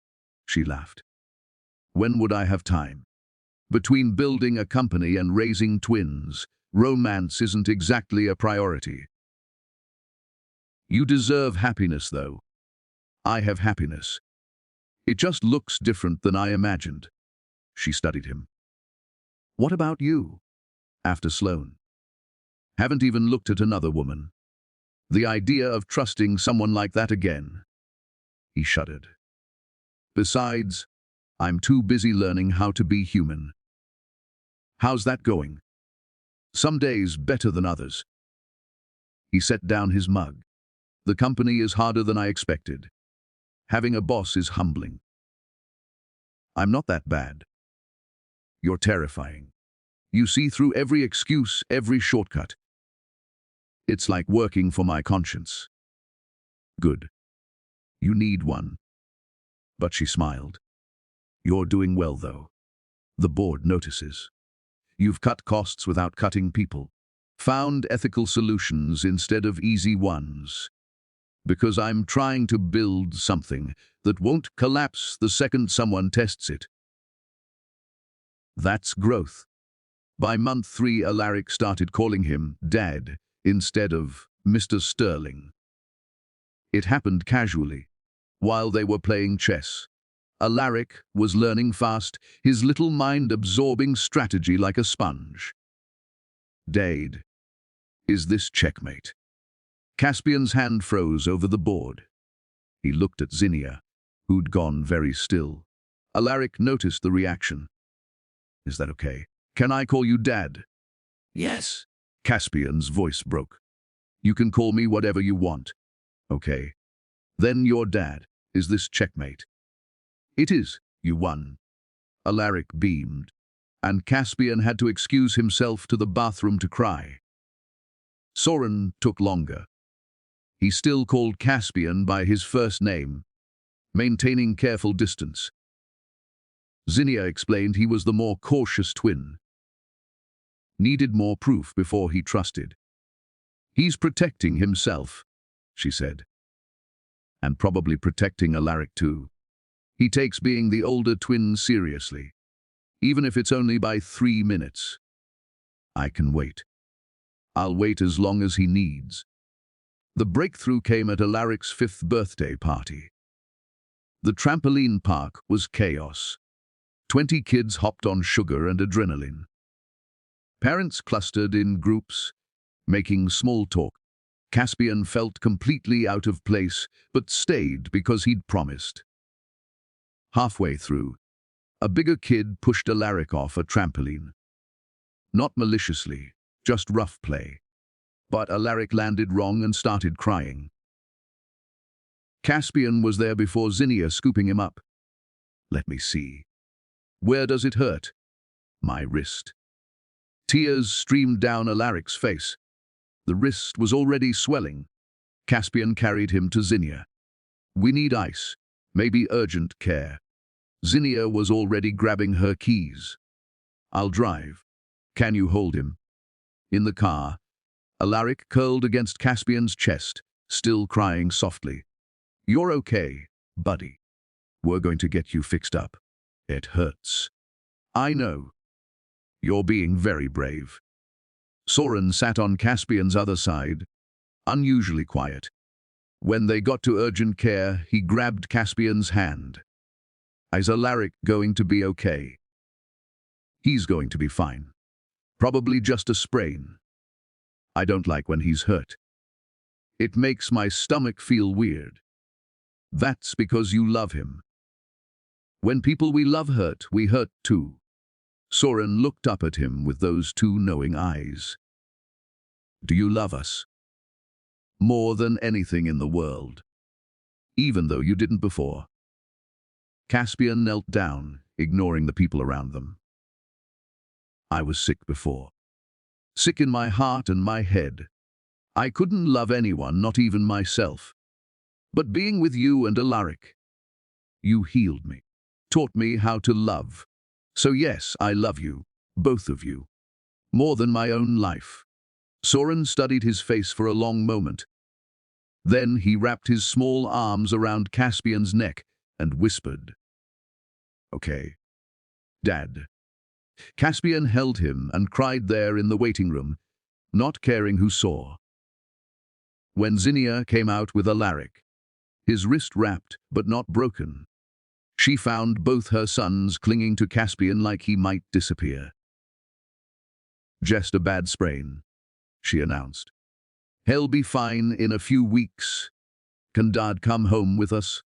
She laughed. "When would I have time?" "Between building a company and raising twins, romance isn't exactly a priority." "You deserve happiness, though." "I have happiness. It just looks different than I imagined." She studied him. "What about you?" After Sloane. "Haven't even looked at another woman. The idea of trusting someone like that again." He shuddered. "Besides, I'm too busy learning how to be human." "How's that going?" "Some days better than others." He set down his mug. "The company is harder than I expected. Having a boss is humbling." "I'm not that bad." "You're terrifying. You see through every excuse, every shortcut. It's like working for my conscience." "Good. You need one." But she smiled. "You're doing well, though. The board notices. You've cut costs without cutting people. Found ethical solutions instead of easy ones. Because I'm trying to build something that won't collapse the second someone tests it." That's growth. By month 3, Alaric started calling him Dad instead of Mr. Sterling. It happened casually, while they were playing chess. Alaric was learning fast, his little mind absorbing strategy like a sponge. "Dad, is this checkmate?" Caspian's hand froze over the board. He looked at Zinnia, who'd gone very still. Alaric noticed the reaction. "Is that okay? Can I call you Dad?" "Yes." Caspian's voice broke. "You can call me whatever you want." "Okay. Then you're Dad. Is this checkmate?" "It is. You won." Alaric beamed, and Caspian had to excuse himself to the bathroom to cry. Soren took longer. He still called Caspian by his first name, maintaining careful distance. Zinnia explained he was the more cautious twin. Needed more proof before he trusted. "He's protecting himself," she said. "And probably protecting Alaric too. He takes being the older twin seriously, even if it's only by 3 minutes. I can wait. I'll wait as long as he needs." The breakthrough came at Alaric's 5th birthday party. The trampoline park was chaos. 20 kids hopped on sugar and adrenaline. Parents clustered in groups, making small talk. Caspian felt completely out of place, but stayed because he'd promised. Halfway through, A bigger kid pushed Alaric off a trampoline. Not maliciously, just rough play. But Alaric landed wrong and started crying. Caspian was there before Zinnia, scooping him up. Let me see. Where does it hurt? My wrist. Tears streamed down Alaric's face. The wrist was already swelling. Caspian carried him to Zinnia. We need ice, maybe urgent care. Zinnia was already grabbing her keys. I'll drive. Can you hold him? In the car, Alaric curled against Caspian's chest, still crying softly. You're okay, buddy. We're going to get you fixed up. It hurts. I know. You're being very brave. Soren sat on Caspian's other side, unusually quiet. When they got to urgent care, he grabbed Caspian's hand. Is Alaric going to be okay? He's going to be fine. Probably just a sprain. I don't like when he's hurt. It makes my stomach feel weird. That's because you love him. When people we love hurt, we hurt too. Soren looked up at him with those two knowing eyes. Do you love us? More than anything in the world. Even though you didn't before. Caspian knelt down, ignoring the people around them. I was sick before. Sick in my heart and my head. I couldn't love anyone, not even myself. But being with you and Alaric, you healed me, taught me how to love. So yes, I love you, both of you, more than my own life. Soren studied his face for a long moment. Then he wrapped his small arms around Caspian's neck and whispered, Okay, Dad. Caspian held him and cried there in the waiting room, not caring who saw. When Zinnia came out with Alaric, his wrist wrapped but not broken, she found both her sons clinging to Caspian like he might disappear. Just a bad sprain, she announced. He'll be fine in a few weeks. Can Dad come home with us?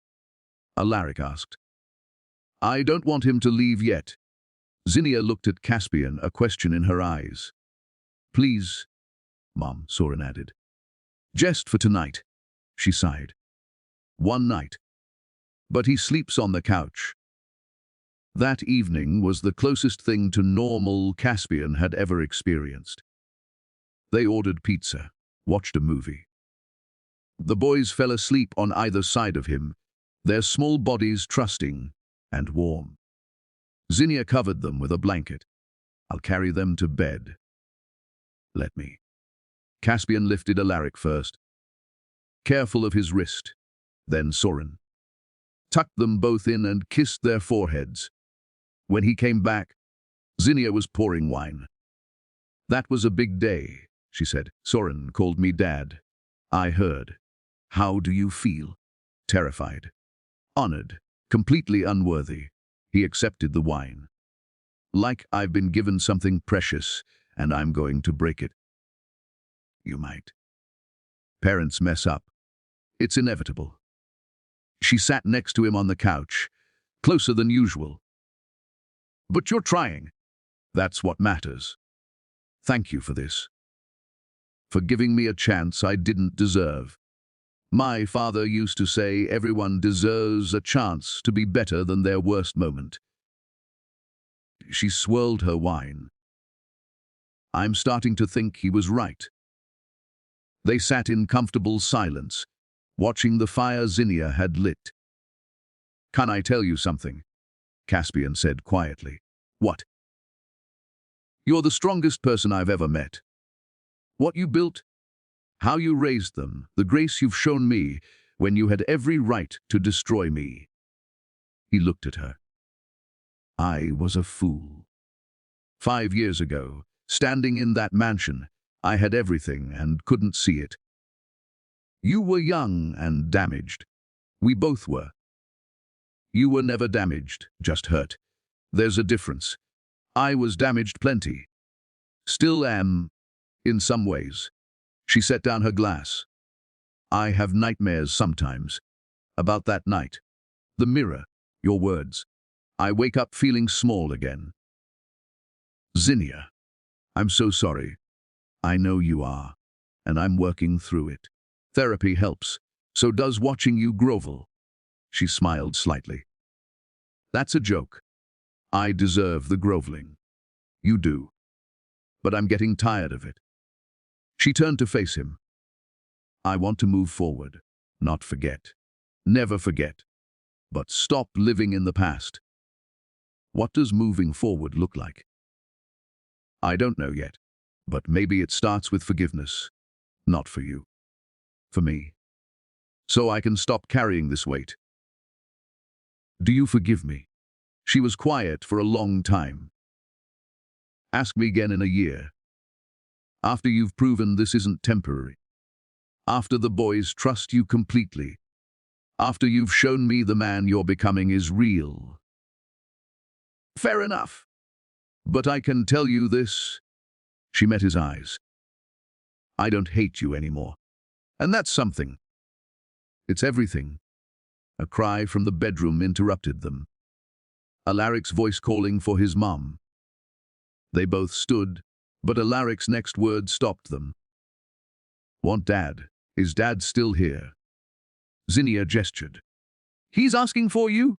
Alaric asked. I don't want him to leave yet. Zinnia looked at Caspian, a question in her eyes. Please, Mom, Soren added. Just for tonight, she sighed. One night. But he sleeps on the couch. That evening was the closest thing to normal Caspian had ever experienced. They ordered pizza, watched a movie. The boys fell asleep on either side of him, their small bodies trusting and warm. Zinnia covered them with a blanket. I'll carry them to bed. Let me. Caspian lifted Alaric first, careful of his wrist, then Soren. Tucked them both in and kissed their foreheads. When he came back, Zinnia was pouring wine. That was a big day, she said. Soren called me Dad. I heard. How do you feel? Terrified. Honored. Completely unworthy. He accepted the wine. Like I've been given something precious, and I'm going to break it. You might. Parents mess up. It's inevitable. She sat next to him on the couch, closer than usual. But you're trying. That's what matters. Thank you for this. For giving me a chance I didn't deserve. My father used to say everyone deserves a chance to be better than their worst moment. She swirled her wine. I'm starting to think he was right. They sat in comfortable silence, watching the fire Zinnia had lit. Can I tell you something? Caspian said quietly. What? You're the strongest person I've ever met. What you built, how you raised them, the grace you've shown me when you had every right to destroy me. He looked at her. I was a fool. 5 years ago, standing in that mansion, I had everything and couldn't see it. You were young and damaged. We both were. You were never damaged, just hurt. There's a difference. I was damaged plenty. Still am, in some ways. She set down her glass. I have nightmares sometimes. About that night. The mirror, your words. I wake up feeling small again. Zinnia, I'm so sorry. I know you are, and I'm working through it. Therapy helps, so does watching you grovel. She smiled slightly. That's a joke. I deserve the groveling. You do. But I'm getting tired of it. She turned to face him. I want to move forward, not forget. Never forget. But stop living in the past. What does moving forward look like? I don't know yet, but maybe it starts with forgiveness. Not for you. For me. So I can stop carrying this weight. Do you forgive me? She was quiet for a long time. Ask me again in a year. After you've proven this isn't temporary. After the boys trust you completely. After you've shown me the man you're becoming is real. Fair enough. But I can tell you this. She met his eyes. I don't hate you anymore. And that's something. It's everything. A cry from the bedroom interrupted them. Alaric's voice calling for his mum. They both stood, but Alaric's next word stopped them. Want Dad? Is Dad still here? Zinnia gestured. He's asking for you?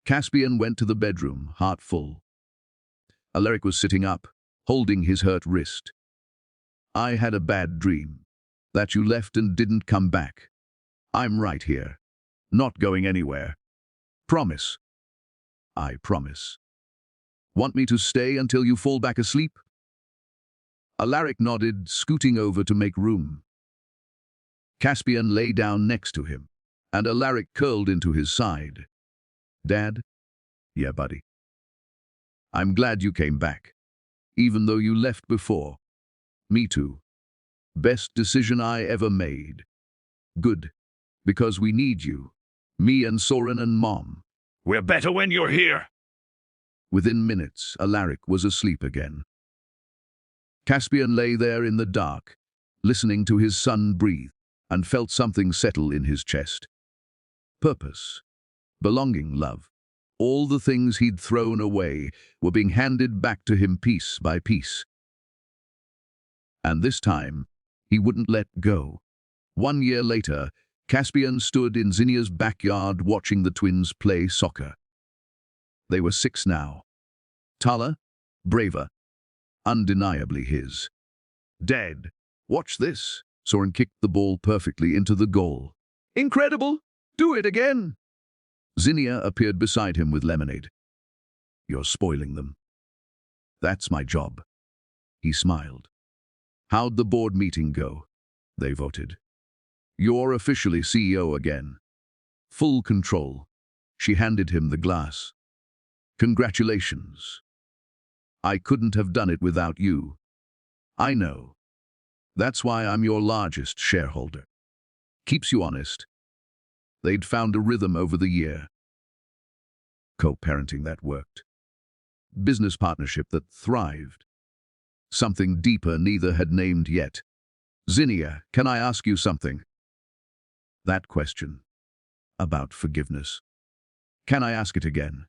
Caspian went to the bedroom, heart full. Alaric was sitting up, holding his hurt wrist. I had a bad dream. That you left and didn't come back. I'm right here. Not going anywhere. Promise. I promise. Want me to stay until you fall back asleep? Alaric nodded, scooting over to make room. Caspian lay down next to him, and Alaric curled into his side. Dad? Yeah, buddy. I'm glad you came back, even though you left before. Me too. Best decision I ever made. Good, because we need you. Me and Soren and Mom. We're better when you're here. Within minutes, Alaric was asleep again. Caspian lay there in the dark, listening to his son breathe, and felt something settle in his chest. Purpose, belonging, love. All the things he'd thrown away were being handed back to him piece by piece. And this time, he wouldn't let go. 1 year later, Caspian stood in Zinnia's backyard watching the twins play soccer. They were 6 now. Taller, braver, undeniably his. Dad, watch this. Soren kicked the ball perfectly into the goal. Incredible! Do it again! Zinnia appeared beside him with lemonade. You're spoiling them. That's my job. He smiled. How'd the board meeting go? They voted. You're officially CEO again. Full control. She handed him the glass. Congratulations. I couldn't have done it without you. I know. That's why I'm your largest shareholder. Keeps you honest. They'd found a rhythm over the year. Co-parenting that worked. Business partnership that thrived. Something deeper neither had named yet. Zinnia, can I ask you something? That question. About forgiveness. Can I ask it again?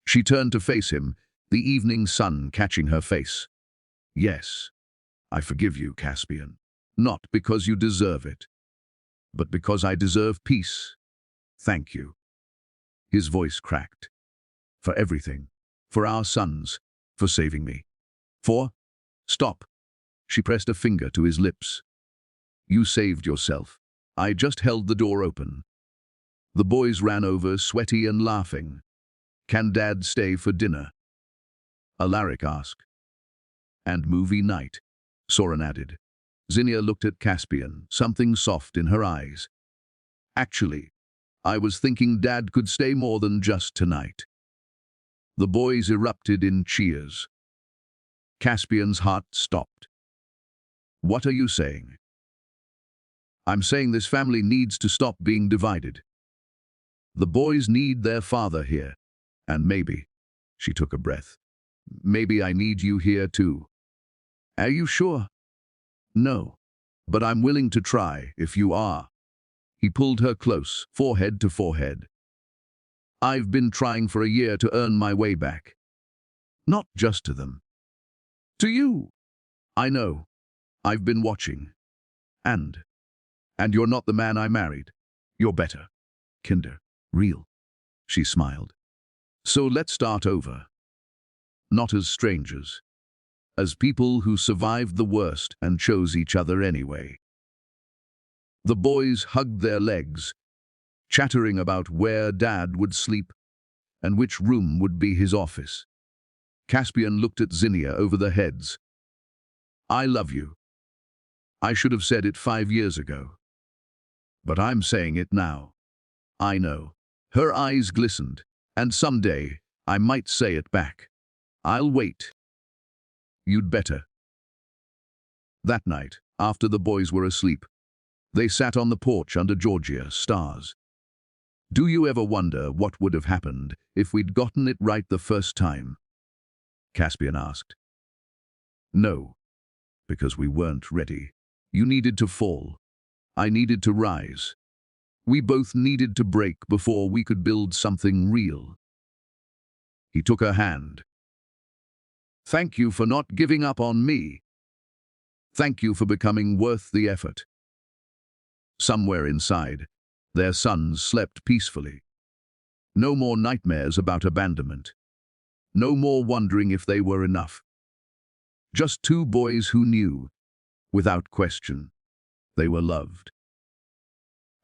She turned to face him, the evening sun catching her face. Yes, I forgive you, Caspian. Not because you deserve it, but because I deserve peace. Thank you. His voice cracked. For everything. For our sons. For saving me. For? Stop. She pressed a finger to his lips. You saved yourself. I just held the door open. The boys ran over, sweaty and laughing. Can Dad stay for dinner? Alaric asked. And movie night, Soren added. Zinnia looked at Caspian, something soft in her eyes. Actually, I was thinking Dad could stay more than just tonight. The boys erupted in cheers. Caspian's heart stopped. What are you saying? I'm saying this family needs to stop being divided. The boys need their father here. And maybe, she took a breath, maybe I need you here too. Are you sure? No, but I'm willing to try if you are. He pulled her close, forehead to forehead. I've been trying for a year to earn my way back. Not just to them. To you. I know. I've been watching. And you're not the man I married. You're better. Kinder. Real. She smiled. So let's start over. Not as strangers. As people who survived the worst and chose each other anyway. The boys hugged their legs, chattering about where Dad would sleep and which room would be his office. Caspian looked at Zinnia over their heads. I love you. I should have said it 5 years ago. But I'm saying it now. I know. Her eyes glistened, and someday I might say it back. I'll wait. You'd better. That night, after the boys were asleep, they sat on the porch under Georgia's stars. Do you ever wonder what would have happened if we'd gotten it right the first time? Caspian asked. No, because we weren't ready. You needed to fall. I needed to rise. We both needed to break before we could build something real. He took her hand. Thank you for not giving up on me. Thank you for becoming worth the effort. Somewhere inside, their sons slept peacefully. No more nightmares about abandonment. No more wondering if they were enough. Just two boys who knew, without question, they were loved.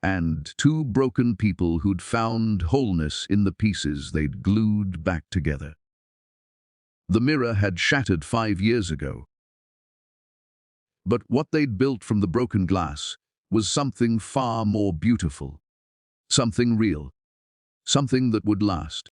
And two broken people who'd found wholeness in the pieces they'd glued back together. The mirror had shattered 5 years ago. But what they'd built from the broken glass was something far more beautiful. Something real. Something that would last.